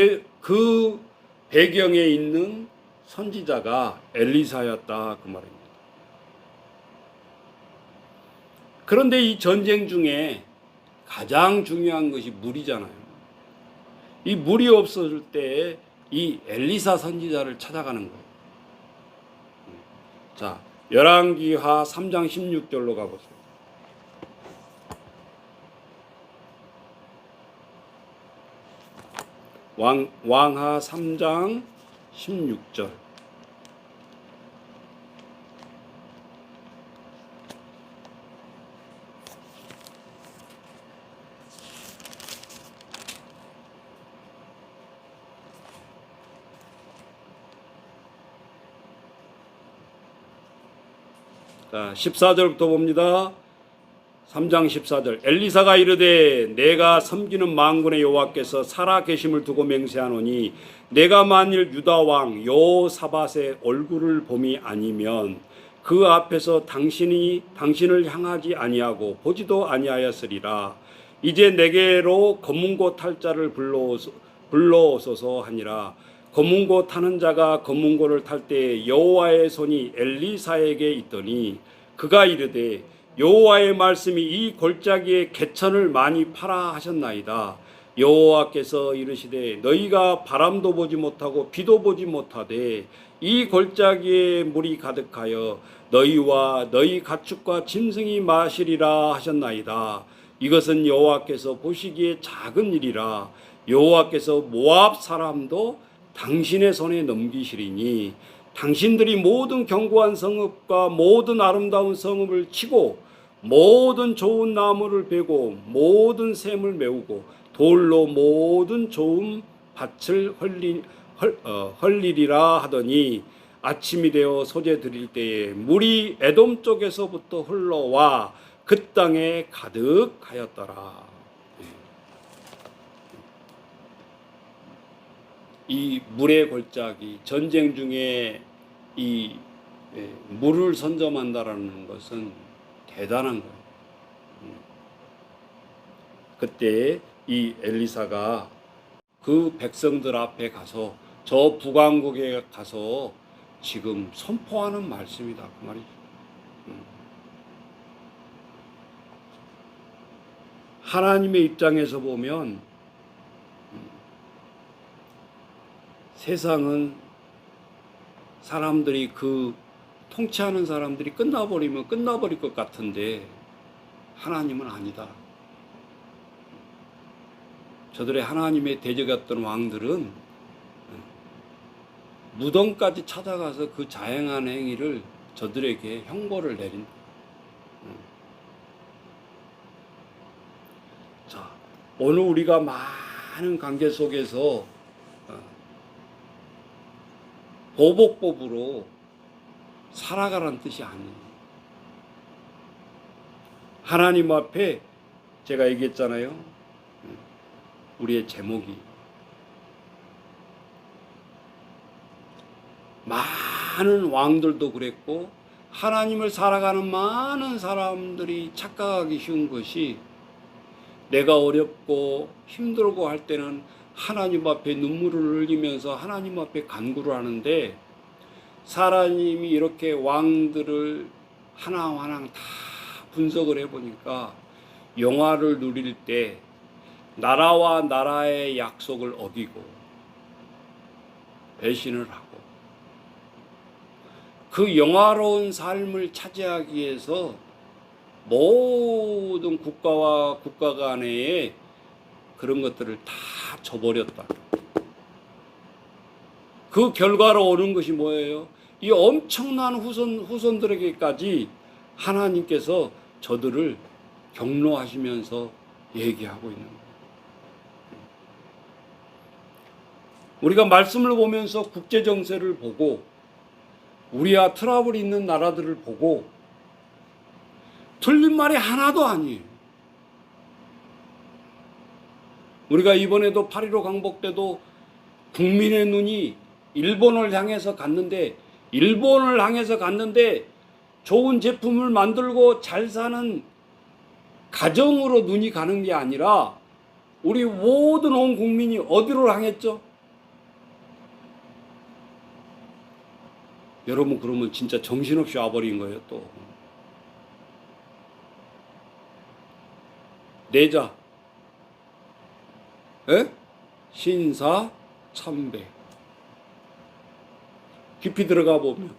배경에 있는 선지자가 엘리사였다 그 말입니다. 그런데 이 전쟁 중에 가장 중요한 것이 물이잖아요. 이 물이 없어질 때 이 엘리사 선지자를 찾아가는 거예요. 자, 열왕기하 3장 16절로 가보세요. 왕하 3장 16절. 자, 14절부터 봅니다. 3장 14절. 엘리사가 이르되 내가 섬기는 만군의 여호와께서 살아 계심을 두고 맹세하노니 내가 만일 유다 왕 여호사밧의 얼굴을 봄이 아니면 그 앞에서 당신을 향하지 아니하고 보지도 아니하였으리라. 이제 내게로 검은고 탈 자를 불러오소서 하니라. 검은고 타는 자가 검은고를 탈 때 여호와의 손이 엘리사에게 있더니 그가 이르되 여호와의 말씀이 이 골짜기에 개천을 많이 파라 하셨나이다. 여호와께서 이르시되 너희가 바람도 보지 못하고 비도 보지 못하되 이 골짜기에 물이 가득하여 너희와 너희 가축과 짐승이 마시리라 하셨나이다. 이것은 여호와께서 보시기에 작은 일이라. 여호와께서 모압 사람도 당신의 손에 넘기시리니 당신들이 모든 견고한 성읍과 모든 아름다운 성읍을 치고 모든 좋은 나무를 베고 모든 샘을 메우고 돌로 모든 좋은 밭을 헐리리라 하더니 아침이 되어 소재 드릴 때에 물이 에돔 쪽에서부터 흘러와 그 땅에 가득하였더라. 이 물의 골짜기, 전쟁 중에 이 물을 선점한다라는 것은 대단한 거예요. 그때 이 엘리사가 그 백성들 앞에 가서 저 북왕국에 가서 지금 선포하는 말씀이다 그 말이죠. 하나님의 입장에서 보면 세상은 사람들이 통치하는 사람들이 끝나버리면 끝나버릴 것 같은데 하나님은 아니다. 저들의 하나님의 대적이었던 왕들은 무덤까지 찾아가서 그 자행한 행위를 저들에게 형벌을 내린다. 자, 오늘 우리가 많은 관계 속에서 보복법으로 살아가라는 뜻이 아니에요. 하나님 앞에 제가 얘기했잖아요. 우리의 제목이 많은 왕들도 그랬고 하나님을 살아가는 많은 사람들이 착각하기 쉬운 것이 내가 어렵고 힘들고 할 때는 하나님 앞에 눈물을 흘리면서 하나님 앞에 간구를 하는데 하나님이 이렇게 왕들을 하나하나 다 분석을 해보니까 영화를 누릴 때 나라와 나라의 약속을 어기고 배신을 하고 그 영화로운 삶을 차지하기 위해서 모든 국가와 국가 간의 그런 것들을 다 저버렸다. 그 결과로 오는 것이 뭐예요? 이 엄청난 후손들에게까지 하나님께서 저들을 경로하시면서 얘기하고 있는 거예요. 우리가 말씀을 보면서 국제 정세를 보고 우리와 트러블이 있는 나라들을 보고 틀린 말이 하나도 아니에요. 우리가 이번에도 8.15 광복 때도 국민의 눈이 일본을 향해서 갔는데 좋은 제품을 만들고 잘 사는 가정으로 눈이 가는 게 아니라 우리 모든 온 국민이 어디로 향했죠? 여러분 그러면 진짜 정신없이 와버린 거예요 또. 내자, 에? 신사, 참배. 깊이 들어가 보면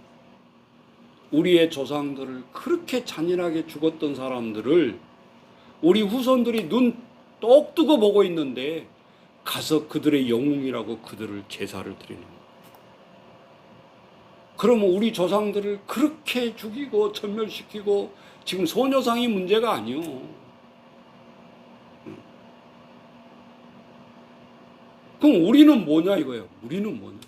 우리의 조상들을 그렇게 잔인하게 죽었던 사람들을 우리 후손들이 눈 똑 뜨고 보고 있는데 가서 그들의 영웅이라고 그들을 제사를 드리는 거예요. 그러면 우리 조상들을 그렇게 죽이고 전멸시키고 지금 소녀상이 문제가 아니요. 그럼 우리는 뭐냐 이거예요. 우리는 뭐냐.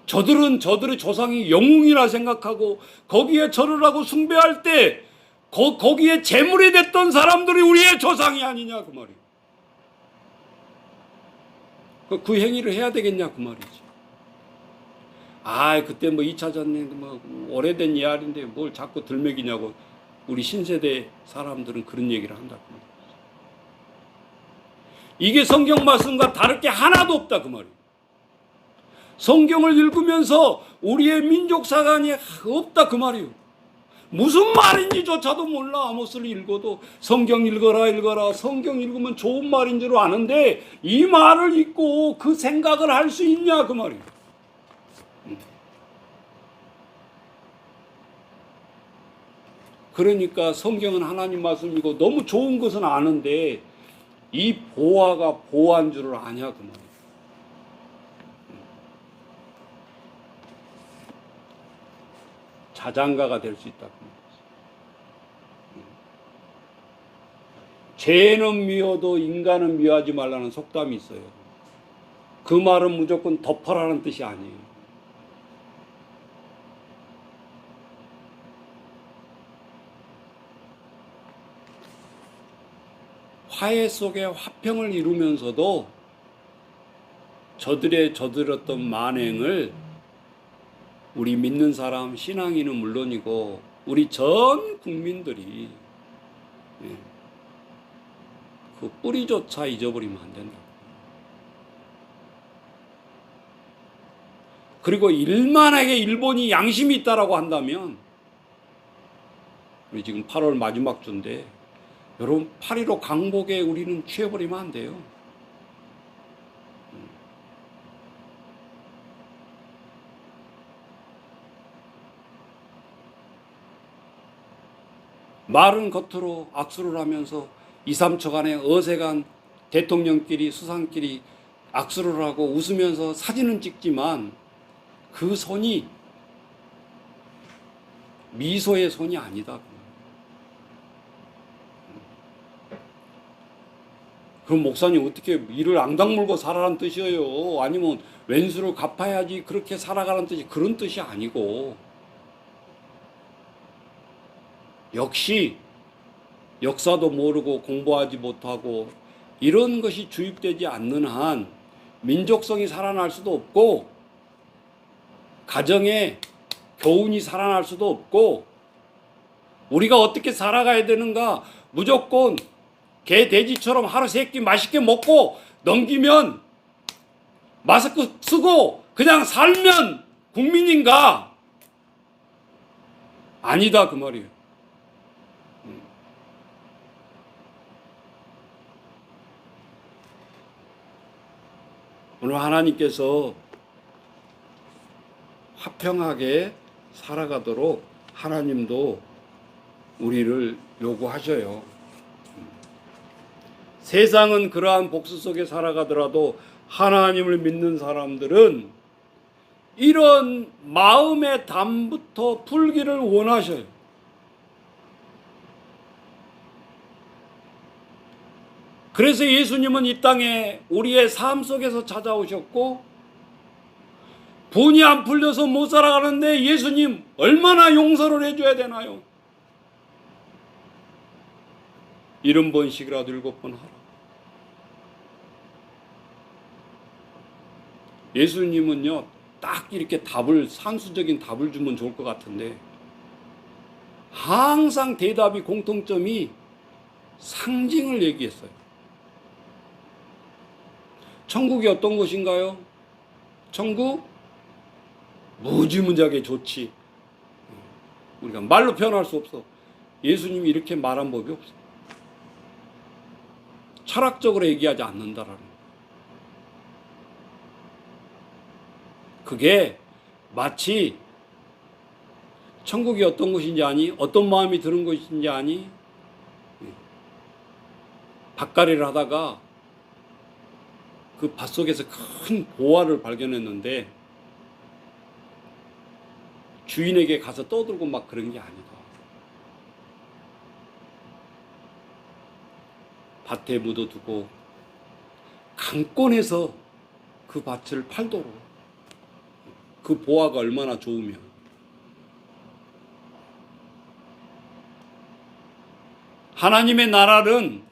저들은 저들의 조상이 영웅이라 생각하고 거기에 절을 하고 숭배할 때 거기에 제물이 됐던 사람들이 우리의 조상이 아니냐 그 말이에요. 그 행위를 해야 되겠냐 그 말이지. 그때 뭐 2차 전쟁 뭐 오래된 이야기인데 뭘 자꾸 들먹이냐고 우리 신세대 사람들은 그런 얘기를 한다 그 말이에요. 이게 성경 말씀과 다를 게 하나도 없다 그 말이에요. 성경을 읽으면서 우리의 민족 사관이 없다 그 말이에요. 무슨 말인지조차도 몰라. 아모스를 읽어도 성경 읽어라. 성경 읽으면 좋은 말인 줄 아는데 이 말을 읽고 그 생각을 할 수 있냐 그 말이에요. 그러니까 성경은 하나님 말씀이고 너무 좋은 것은 아는데 이 보화가 보화인 줄을 아냐 그 말이에요. 자장가가 될 수 있다. 죄는 미워도 인간은 미워하지 말라는 속담이 있어요. 그 말은 무조건 덮어라는 뜻이 아니에요. 화해 속에 화평을 이루면서도 저들었던 만행을 우리 믿는 사람, 신앙인은 물론이고 우리 전 국민들이 그 뿌리조차 잊어버리면 안 된다. 그리고 만약에 일본이 양심이 있다라고 한다면 우리 지금 8월 마지막 주인데 여러분 8.15 강복에 우리는 취해버리면 안 돼요. 말은 겉으로 악수를 하면서 2, 3초간의 어색한 대통령끼리 수상끼리 악수를 하고 웃으면서 사진은 찍지만 그 손이 미소의 손이 아니다. 그럼 목사님 어떻게 이를 앙당물고 살아라는 뜻이에요? 아니면 왼수를 갚아야지 그렇게 살아가는 뜻이 그런 뜻이 아니고 역시 역사도 모르고 공부하지 못하고 이런 것이 주입되지 않는 한 민족성이 살아날 수도 없고 가정에 교훈이 살아날 수도 없고 우리가 어떻게 살아가야 되는가 무조건 개 돼지처럼 하루 세 끼 맛있게 먹고 넘기면 마스크 쓰고 그냥 살면 국민인가? 아니다 그 말이에요. 오늘 하나님께서 화평하게 살아가도록 하나님도 우리를 요구하셔요. 세상은 그러한 복수 속에 살아가더라도 하나님을 믿는 사람들은 이런 마음의 담부터 풀기를 원하셔요. 그래서 예수님은 이 땅에 우리의 삶 속에서 찾아오셨고 분이 안 풀려서 못 살아가는데 예수님 얼마나 용서를 해줘야 되나요? 70번씩이라도 7번 하라. 예수님은요 딱 이렇게 산수적인 답을 주면 좋을 것 같은데 항상 대답이 공통점이 상징을 얘기했어요. 천국이 어떤 곳인가요? 천국? 무지무지하게 좋지. 우리가 말로 표현할 수 없어. 예수님이 이렇게 말한 법이 없어. 철학적으로 얘기하지 않는다라는 거예요. 그게 마치 천국이 어떤 곳인지 아니? 어떤 마음이 드는 것인지 아니? 밭갈이를 하다가 그 밭속에서 큰 보화를 발견했는데 주인에게 가서 떠들고 막 그런 게 아니다. 밭에 묻어두고 강권해서 그 밭을 팔도록, 그 보화가 얼마나 좋으면. 하나님의 나라는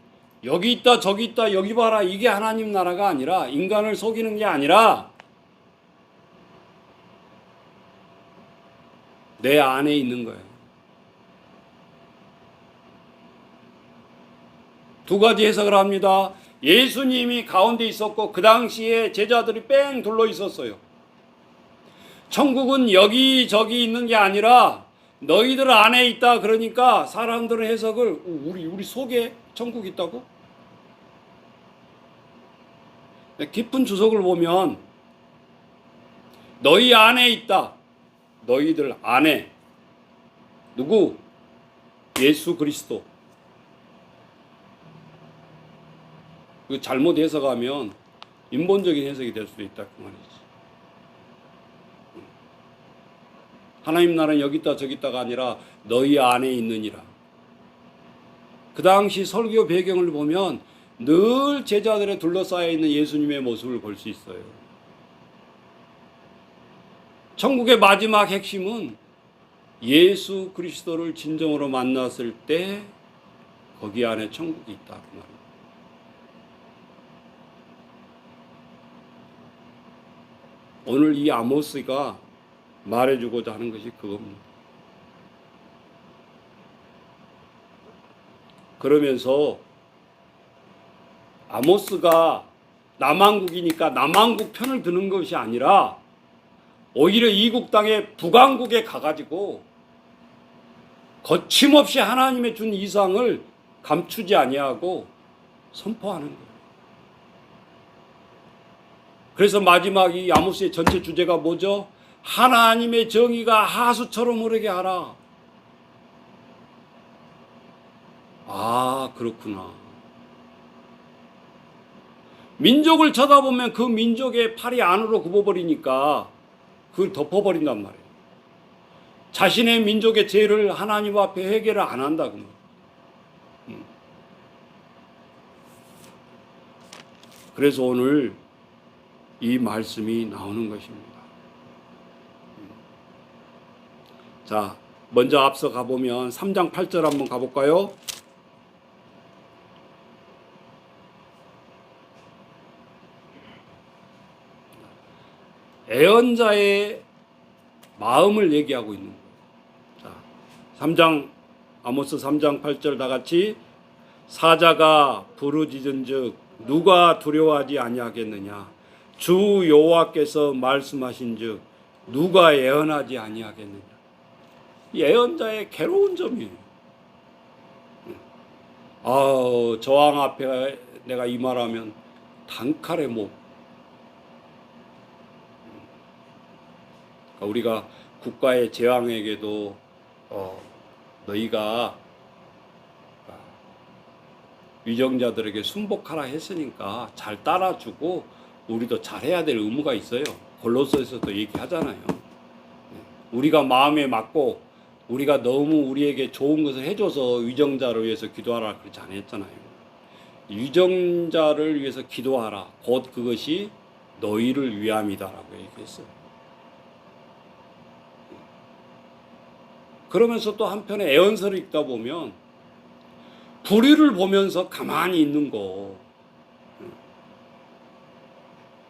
여기 있다 저기 있다 여기 봐라 이게 하나님 나라가 아니라, 인간을 속이는 게 아니라 내 안에 있는 거예요. 두 가지 해석을 합니다. 예수님이 가운데 있었고 그 당시에 제자들이 뺑 둘러 있었어요. 천국은 여기저기 있는 게 아니라 너희들 안에 있다. 그러니까 사람들은 해석을 우리 속에 천국이 있다고? 깊은 주석을 보면 너희 안에 있다. 너희들 안에. 누구? 예수 그리스도. 잘못 해석하면 인본적인 해석이 될 수도 있다 그 말이지. 하나님 나라는 여기 있다 저기 있다가 아니라 너희 안에 있느니라. 그 당시 설교 배경을 보면 늘 제자들에 둘러싸여 있는 예수님의 모습을 볼 수 있어요. 천국의 마지막 핵심은 예수 그리스도를 진정으로 만났을 때 거기 안에 천국이 있다 그 말입니다. 오늘 이 아모스가 말해주고자 하는 것이 그겁니다. 그러면서 아모스가 남왕국이니까 남왕국 편을 드는 것이 아니라 오히려 이국 땅의 북왕국에 가가지고 거침없이 하나님의 준 이상을 감추지 아니하고 선포하는 거예요. 그래서 마지막 이 아모스의 전체 주제가 뭐죠? 하나님의 정의가 하수처럼 흐르게 하라. 아, 그렇구나. 민족을 쳐다보면 그 민족의 팔이 안으로 굽어버리니까 그걸 덮어버린단 말이에요. 자신의 민족의 죄를 하나님 앞에 회개를 안 한다. 그래서 오늘 이 말씀이 나오는 것입니다. 자, 먼저 앞서 가보면 3장 8절 한번 가볼까요? 애언자의 마음을 얘기하고 있는 거예요. 자, 3장 아모스 3장 8절 다 같이 사자가 부르짖은즉 누가 두려워하지 아니하겠느냐? 주 여호와께서 말씀하신즉 누가 애언하지 아니하겠느냐? 이 애언자의 괴로운 점이에요. 저항 앞에 내가 이 말하면 단칼에 못. 그러니까 우리가 국가의 제왕에게도 너희가 위정자들에게 순복하라 했으니까 잘 따라주고 우리도 잘해야 될 의무가 있어요. 골로새서도 얘기하잖아요. 우리가 마음에 맞고 우리가 너무 우리에게 좋은 것을 해줘서 위정자를 위해서 기도하라 그렇지 않았잖아요. 위정자를 위해서 기도하라. 곧 그것이 너희를 위함이다라고 얘기했어요. 그러면서 또 한편에 애언서를 읽다 보면 불의를 보면서 가만히 있는 거,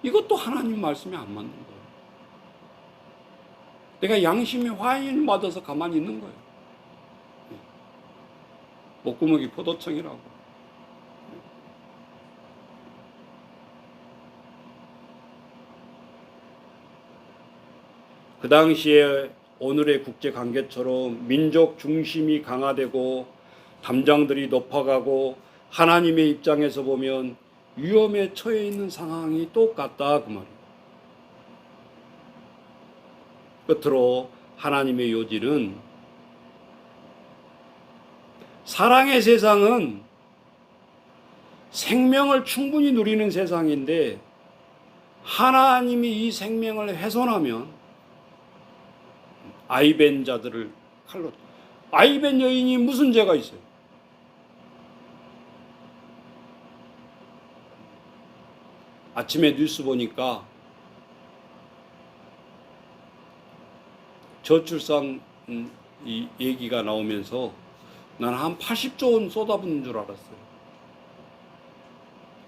이것도 하나님 말씀이 안 맞는 거예요. 내가 양심이 화인 받아서 가만히 있는 거예요. 목구멍이 포도청이라고. 그 당시에 오늘의 국제관계처럼 민족 중심이 강화되고 담장들이 높아가고 하나님의 입장에서 보면 위험에 처해 있는 상황이 똑같다 그 말이에요. 끝으로 하나님의 요지는 사랑의 세상은 생명을 충분히 누리는 세상인데 하나님이 이 생명을 훼손하면 아이벤 자들을 칼로, 아이벤 여인이 무슨 죄가 있어요? 아침에 뉴스 보니까 저출산 이 얘기가 나오면서 난 한 80조 원 쏟아붓는 줄 알았어요.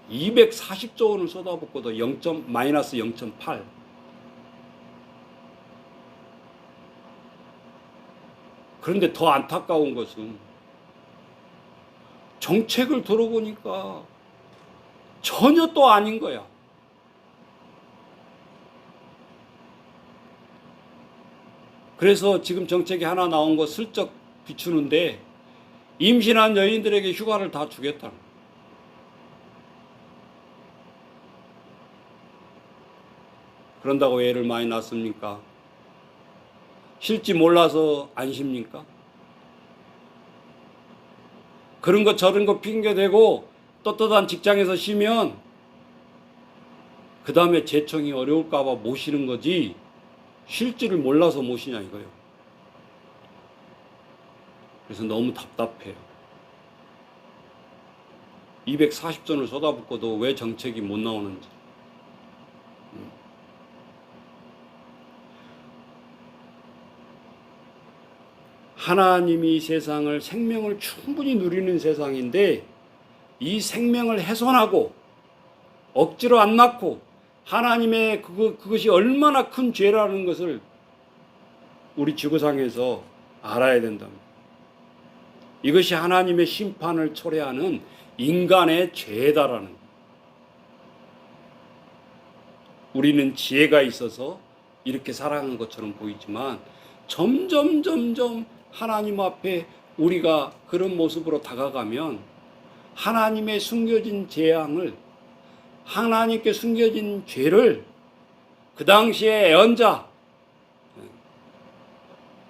240조 원을 쏟아붓고도 마이너스 0.8. 그런데 더 안타까운 것은 정책을 들어보니까 전혀 또 아닌 거야. 그래서 지금 정책이 하나 나온 거 슬쩍 비추는데 임신한 여인들에게 휴가를 다 주겠다는 거야. 그런다고 애를 많이 낳습니까? 쉴지 몰라서 안 쉽니까? 그런 거 저런 거 핑계대고 떳떳한 직장에서 쉬면 그 다음에 재청이 어려울까 봐 못 쉬는 거지 쉴 줄을 몰라서 못 쉬냐 이거예요. 그래서 너무 답답해요. 240전을 쏟아붓고도 왜 정책이 못 나오는지. 하나님이 세상을 생명을 충분히 누리는 세상인데 이 생명을 훼손하고 억지로 안 낳고 하나님의 그것이 얼마나 큰 죄라는 것을 우리 지구상에서 알아야 된답니다. 이것이 하나님의 심판을 초래하는 인간의 죄다라는 거예요. 우리는 지혜가 있어서 이렇게 살아가는 것처럼 보이지만 점점 하나님 앞에 우리가 그런 모습으로 다가가면 하나님의 숨겨진 재앙을, 하나님께 숨겨진 죄를 그 당시에 애언자,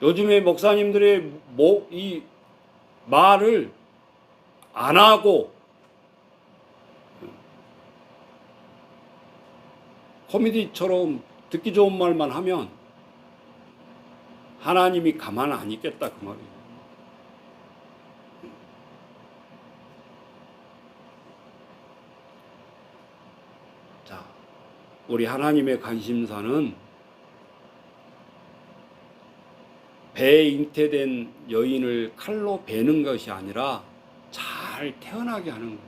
요즘에 목사님들의 이 말을 안 하고 코미디처럼 듣기 좋은 말만 하면 하나님이 가만 안 있겠다 그 말이에요. 자, 우리 하나님의 관심사는 배에 잉태된 여인을 칼로 베는 것이 아니라 잘 태어나게 하는 거죠.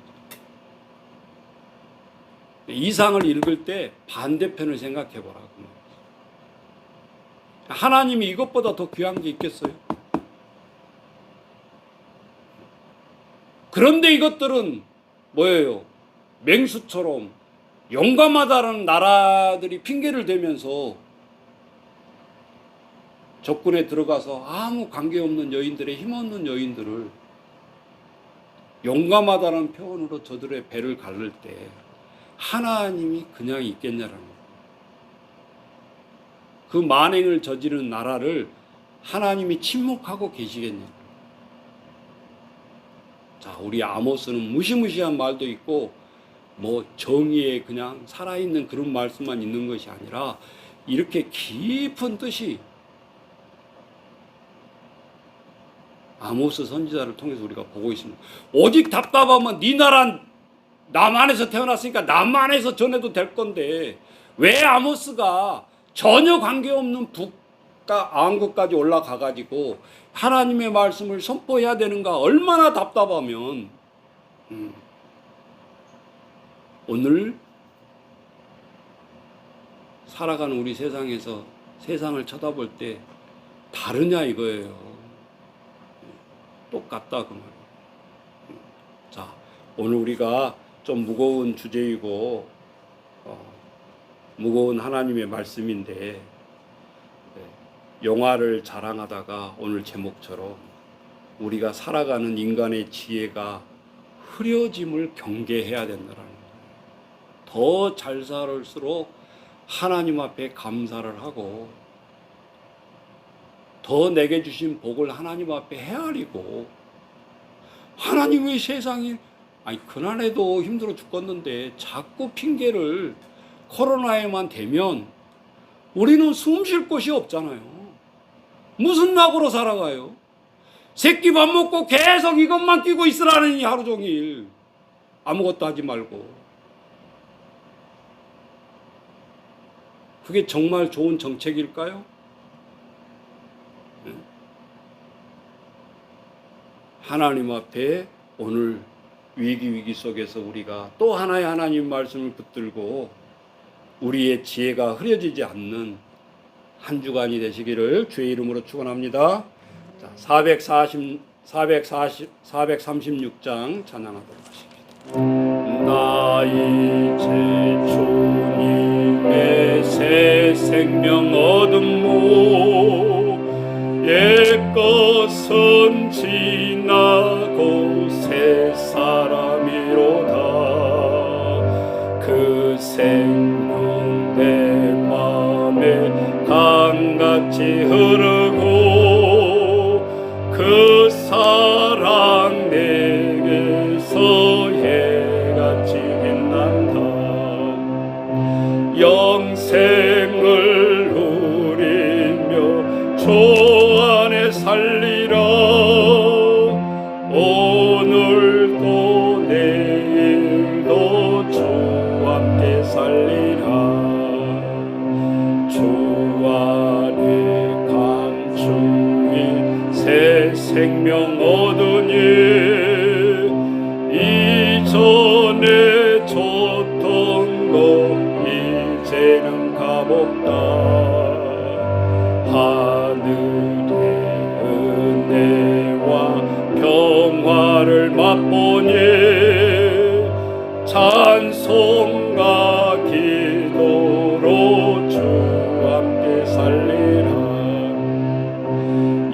이상을 읽을 때 반대편을 생각해 보라고. 하나님이 이것보다 더 귀한 게 있겠어요? 그런데 이것들은 뭐예요? 맹수처럼 용감하다는 나라들이 핑계를 대면서 적군에 들어가서 아무 관계없는 여인들의 힘없는 여인들을 용감하다는 표현으로 저들의 배를 가를 때 하나님이 그냥 있겠냐라는 거예요. 그 만행을 저지른 나라를 하나님이 침묵하고 계시겠냐. 자, 우리 아모스는 무시무시한 말도 있고 뭐 정의에 그냥 살아있는 그런 말씀만 있는 것이 아니라 이렇게 깊은 뜻이 아모스 선지자를 통해서 우리가 보고 있습니다. 오직 답답하면 네 나라 남한에서 태어났으니까 남한에서 전해도 될 건데 왜 아모스가 전혀 관계없는 북왕국까지 올라가가지고 하나님의 말씀을 선포해야 되는가 얼마나 답답하면 오늘 살아가는 우리 세상에서 세상을 쳐다볼 때 다르냐 이거예요. 똑같다 그 말이에요. 자, 오늘 우리가 좀 무거운 주제이고 무거운 하나님의 말씀인데 영화를 자랑하다가 오늘 제목처럼 우리가 살아가는 인간의 지혜가 흐려짐을 경계해야 된다는 거예요. 더 잘 살을수록 하나님 앞에 감사를 하고 더 내게 주신 복을 하나님 앞에 헤아리고, 하나님 왜 세상에, 아니 그날에도 힘들어 죽겠는데 자꾸 핑계를 코로나에만 대면 우리는 숨 쉴 곳이 없잖아요. 무슨 낙으로 살아가요? 새끼 밥 먹고 계속 이것만 끼고 있으라니, 하루 종일 아무것도 하지 말고. 그게 정말 좋은 정책일까요? 하나님 앞에 오늘 위기 속에서 우리가 또 하나의 하나님 말씀을 붙들고 우리의 지혜가 흐려지지 않는 한 주간이 되시기를 주의 이름으로 축원합니다. 436장 찬양하도록 하십니다. 나 이제 주님의 새 생명 얻음모, 옛것은 지나고 새 사람이로다. 그 생명 내 맘에 강같이 흐르고, 그 사랑 내게서 해같이 빛난다. 영생을 누리며 주 안에 살리라. 오늘도 내일도 주 함께 살리라. 주 안에 감추인 새 생명 얻으니, 이전에 줬던 거 이제는 값없다. 하늘의 은혜와 평화를 맛보니, 찬송과 기도로 주 함께 살리라.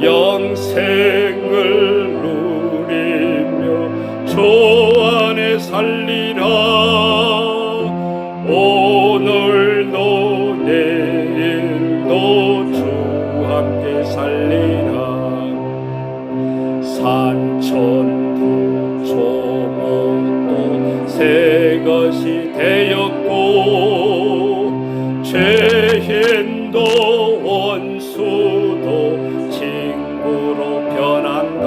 영생을 누리며 주 안에 살리라. 오늘도 내일도 주 함께 살리라. 산천도 조목도 새 것이 되었고, 죄인도 원수도 친구로 변한다.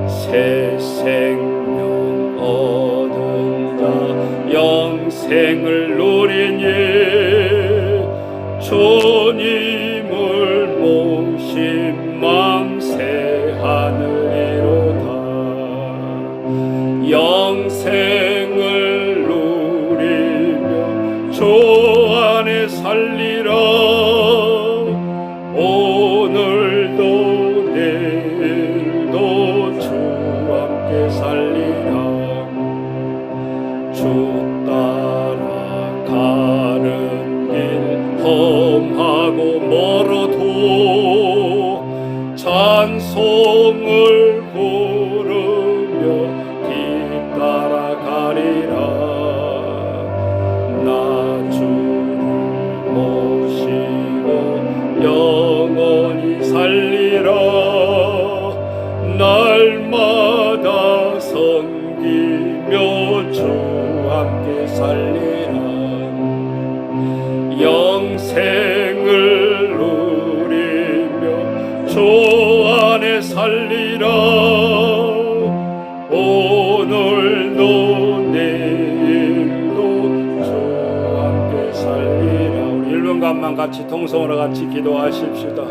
새 생명 얻은 자 영생을 누리니, 주님을 모신 맘 새 하늘이로다. 영생을 누리며 주 안에 살리라. 오늘도 내일도 주 함께 살리라. 주 따라가는 길 험하고 멀어도 찬송을 부르며 뒤따라가리라. 나 주를 모시고 영원히 살리라. 날마다 섬기며 주 함께 살리라. 영생을 누리며 주 안에 살리라. 오늘도 내일도 주 함께 살리라. 우리 1분간만 같이 통성으로 같이 기도하십시다.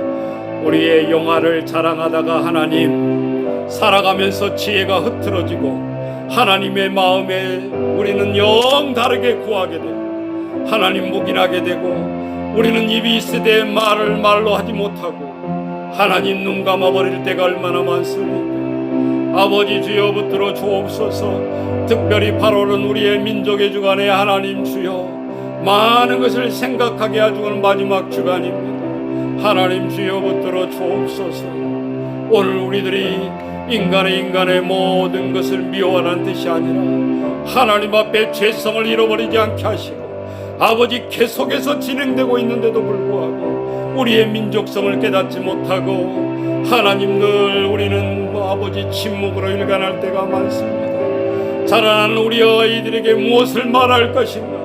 우리의 영화를 자랑하다가 하나님 살아가면서 지혜가 흐트러지고 하나님의 마음에 우리는 영 다르게 구하게 되고, 하나님 묵인하게 되고, 우리는 입이 있으되 말을 말로 하지 못하고 하나님 눈 감아버릴 때가 얼마나 많습니까? 아버지 주여 붙들어 주옵소서. 특별히 8월은 우리의 민족의 주간에 하나님 주여 많은 것을 생각하게 해주는 마지막 주간입니다. 하나님 주여 붙들어 주옵소서. 오늘 우리들이 인간의 모든 것을 미워하는 뜻이 아니라 하나님 앞에 죄성을 잃어버리지 않게 하시고, 아버지 계속해서 진행되고 있는데도 불구하고 우리의 민족성을 깨닫지 못하고 하나님 늘 우리는 아버지 침묵으로 일관할 때가 많습니다. 자라나는 우리 아이들에게 무엇을 말할 것인가?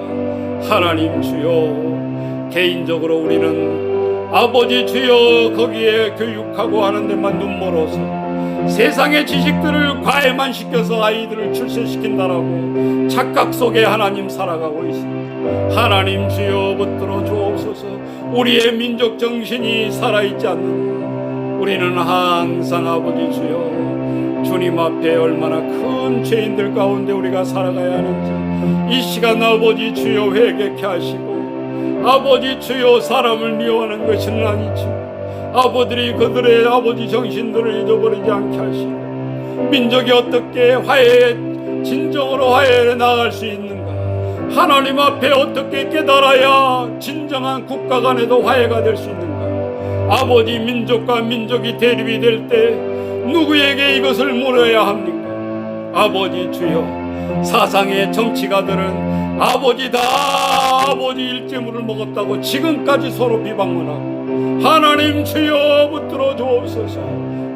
하나님 주여, 개인적으로 우리는 아버지 주여 거기에 교육하고 하는 데만 눈멀어서 세상의 지식들을 과외만 시켜서 아이들을 출세시킨다라고 착각 속에 하나님 살아가고 있습니다. 하나님 주여 붙들어 주옵소서. 우리의 민족 정신이 살아있지 않는 우리는 항상 아버지 주여 주님 앞에 얼마나 큰 죄인들 가운데 우리가 살아가야 하는지 이 시간 아버지 주여 회개케 하시고, 아버지 주여 사람을 미워하는 것은 아니지만 아버들이 그들의 아버지 정신들을 잊어버리지 않게 하시고, 민족이 어떻게 진정으로 화해에 나아갈 수 있는가? 하나님 앞에 어떻게 깨달아야 진정한 국가 간에도 화해가 될 수 있는가? 아버지, 민족과 민족이 대립이 될 때 누구에게 이것을 물어야 합니까? 아버지 주여, 사상의 정치가들은 아버지 다 아버지 일제물을 먹었다고 지금까지 서로 비방만 하고, 하나님 주여 붙들어 주옵소서.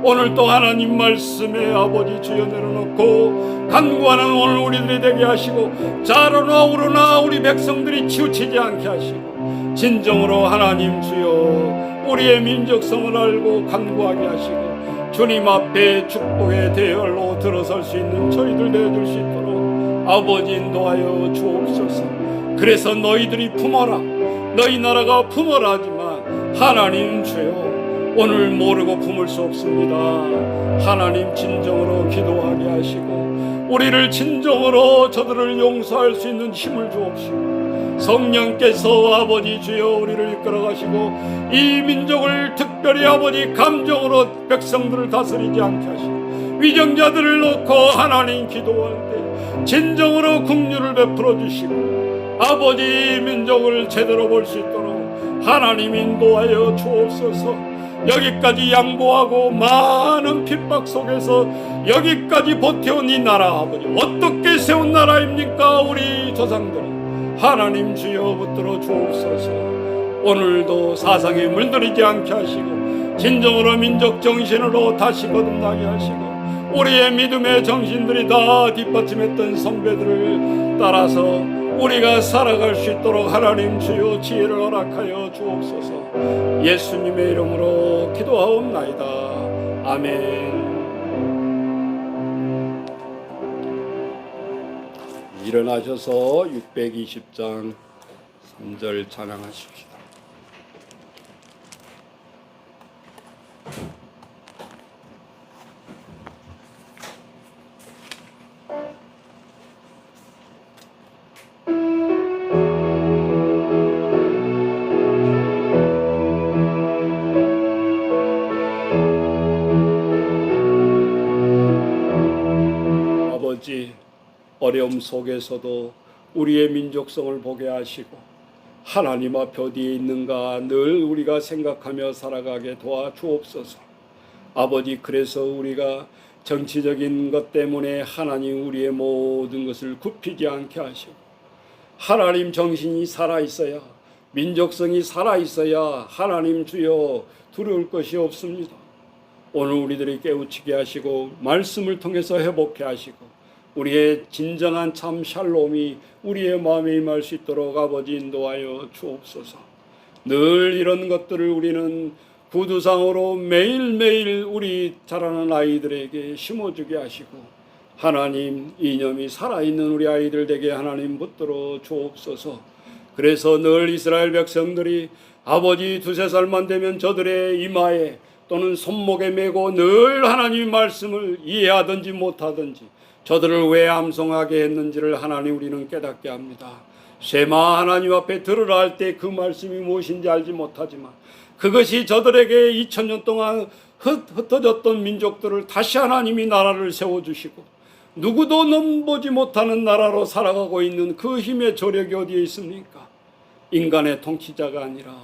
오늘 또 하나님 말씀에 아버지 주여 내려놓고 간구하는 오늘 우리들이 되게 하시고, 자로나 우로나 우리 백성들이 치우치지 않게 하시고, 진정으로 하나님 주여 우리의 민족성을 알고 간구하게 하시고, 주님 앞에 축복의 대열로 들어설 수 있는 저희들 되어줄 수 있도록 아버지 인도하여 주옵소서. 그래서 너희들이 품어라, 너희 나라가 품어라 하지만 하나님 주여 오늘 모르고 품을 수 없습니다. 하나님 진정으로 기도하게 하시고 우리를 진정으로 저들을 용서할 수 있는 힘을 주옵시고, 성령께서 아버지 주여 우리를 이끌어 가시고 이 민족을 특별히 아버지 감정으로 백성들을 다스리지 않게 하시고, 위정자들을 놓고 하나님 기도할 때 진정으로 긍휼을 베풀어 주시고 아버지 민족을 제대로 볼 수 있도록 하나님 인도하여 주옵소서. 여기까지 양보하고 많은 핍박 속에서 여기까지 버텨온 이 나라, 아버지 어떻게 세운 나라입니까? 우리 조상들은 하나님 주여 붙들어 주옵소서. 오늘도 사상에 물들이지 않게 하시고 진정으로 민족 정신으로 다시 거듭나게 하시고, 우리의 믿음의 정신들이 다 뒷받침했던 선배들을 따라서 우리가 살아갈 수 있도록 하나님 주여 지혜를 허락하여 주옵소서. 예수님의 이름으로 기도하옵나이다. 아멘. 일어나셔서 620장 3절 찬양하십시다. 어려움 속에서도 우리의 민족성을 보게 하시고 하나님 앞에 어디에 있는가 늘 우리가 생각하며 살아가게 도와주옵소서. 아버지, 그래서 우리가 정치적인 것 때문에 하나님 우리의 모든 것을 굽히지 않게 하시고, 하나님 정신이 살아있어야, 민족성이 살아있어야 하나님 주여 두려울 것이 없습니다. 오늘 우리들이 깨우치게 하시고 말씀을 통해서 회복해 하시고 우리의 진정한 참 샬롬이 우리의 마음에 임할 수 있도록 아버지 인도하여 주옵소서. 늘 이런 것들을 우리는 구두상으로 매일매일 우리 자라는 아이들에게 심어주게 하시고, 하나님 이념이 살아있는 우리 아이들 되게 하나님 붙들어 주옵소서. 그래서 늘 이스라엘 백성들이 아버지 2-3살만 되면 저들의 이마에 또는 손목에 메고 늘 하나님의 말씀을 이해하든지 못하든지 저들을 왜 암송하게 했는지를 하나님 우리는 깨닫게 합니다. 쉐마 하나님 앞에 들으라 할 때 그 말씀이 무엇인지 알지 못하지만 그것이 저들에게 2000년 동안 흩어졌던 민족들을 다시 하나님이 나라를 세워주시고 누구도 넘보지 못하는 나라로 살아가고 있는 그 힘의 조력이 어디에 있습니까? 인간의 통치자가 아니라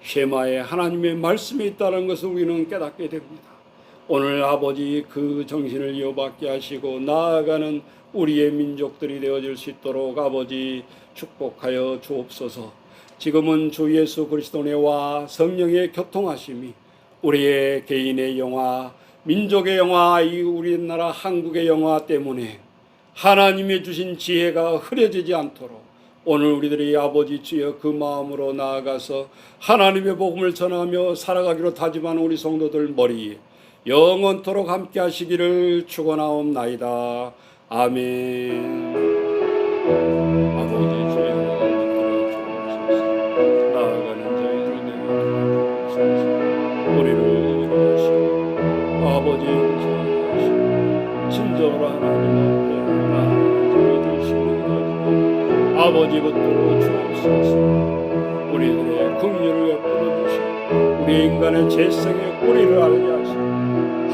쉐마의 하나님의 말씀이 있다는 것을 우리는 깨닫게 됩니다. 오늘 아버지 그 정신을 이어받게 하시고 나아가는 우리의 민족들이 되어질 수 있도록 아버지 축복하여 주옵소서. 지금은 주 예수 그리스도의 와 성령의 교통하심이 우리의 개인의 영화, 민족의 영화, 이 우리나라 한국의 영화 때문에 하나님의 주신 지혜가 흐려지지 않도록 오늘 우리들이 아버지 주여 그 마음으로 나아가서 하나님의 복음을 전하며 살아가기로 다짐하는 우리 성도들 머리에 영원토록 함께 하시기를 축원하옵나이다. 아멘. 아버지 주여 들어주옵소서. 나아가는 저희를 내어주옵소서. 우리를 인도하시고 아버지 용서하시고 친절한 하나님 앞에 나아가는 저희들 심령 가지고 아버지 붙들어 주옵소서. 우리들의 긍휼을 베풀어 주시고 우리 인간의 죄성의 뿌리를 알게 하시고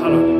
하나님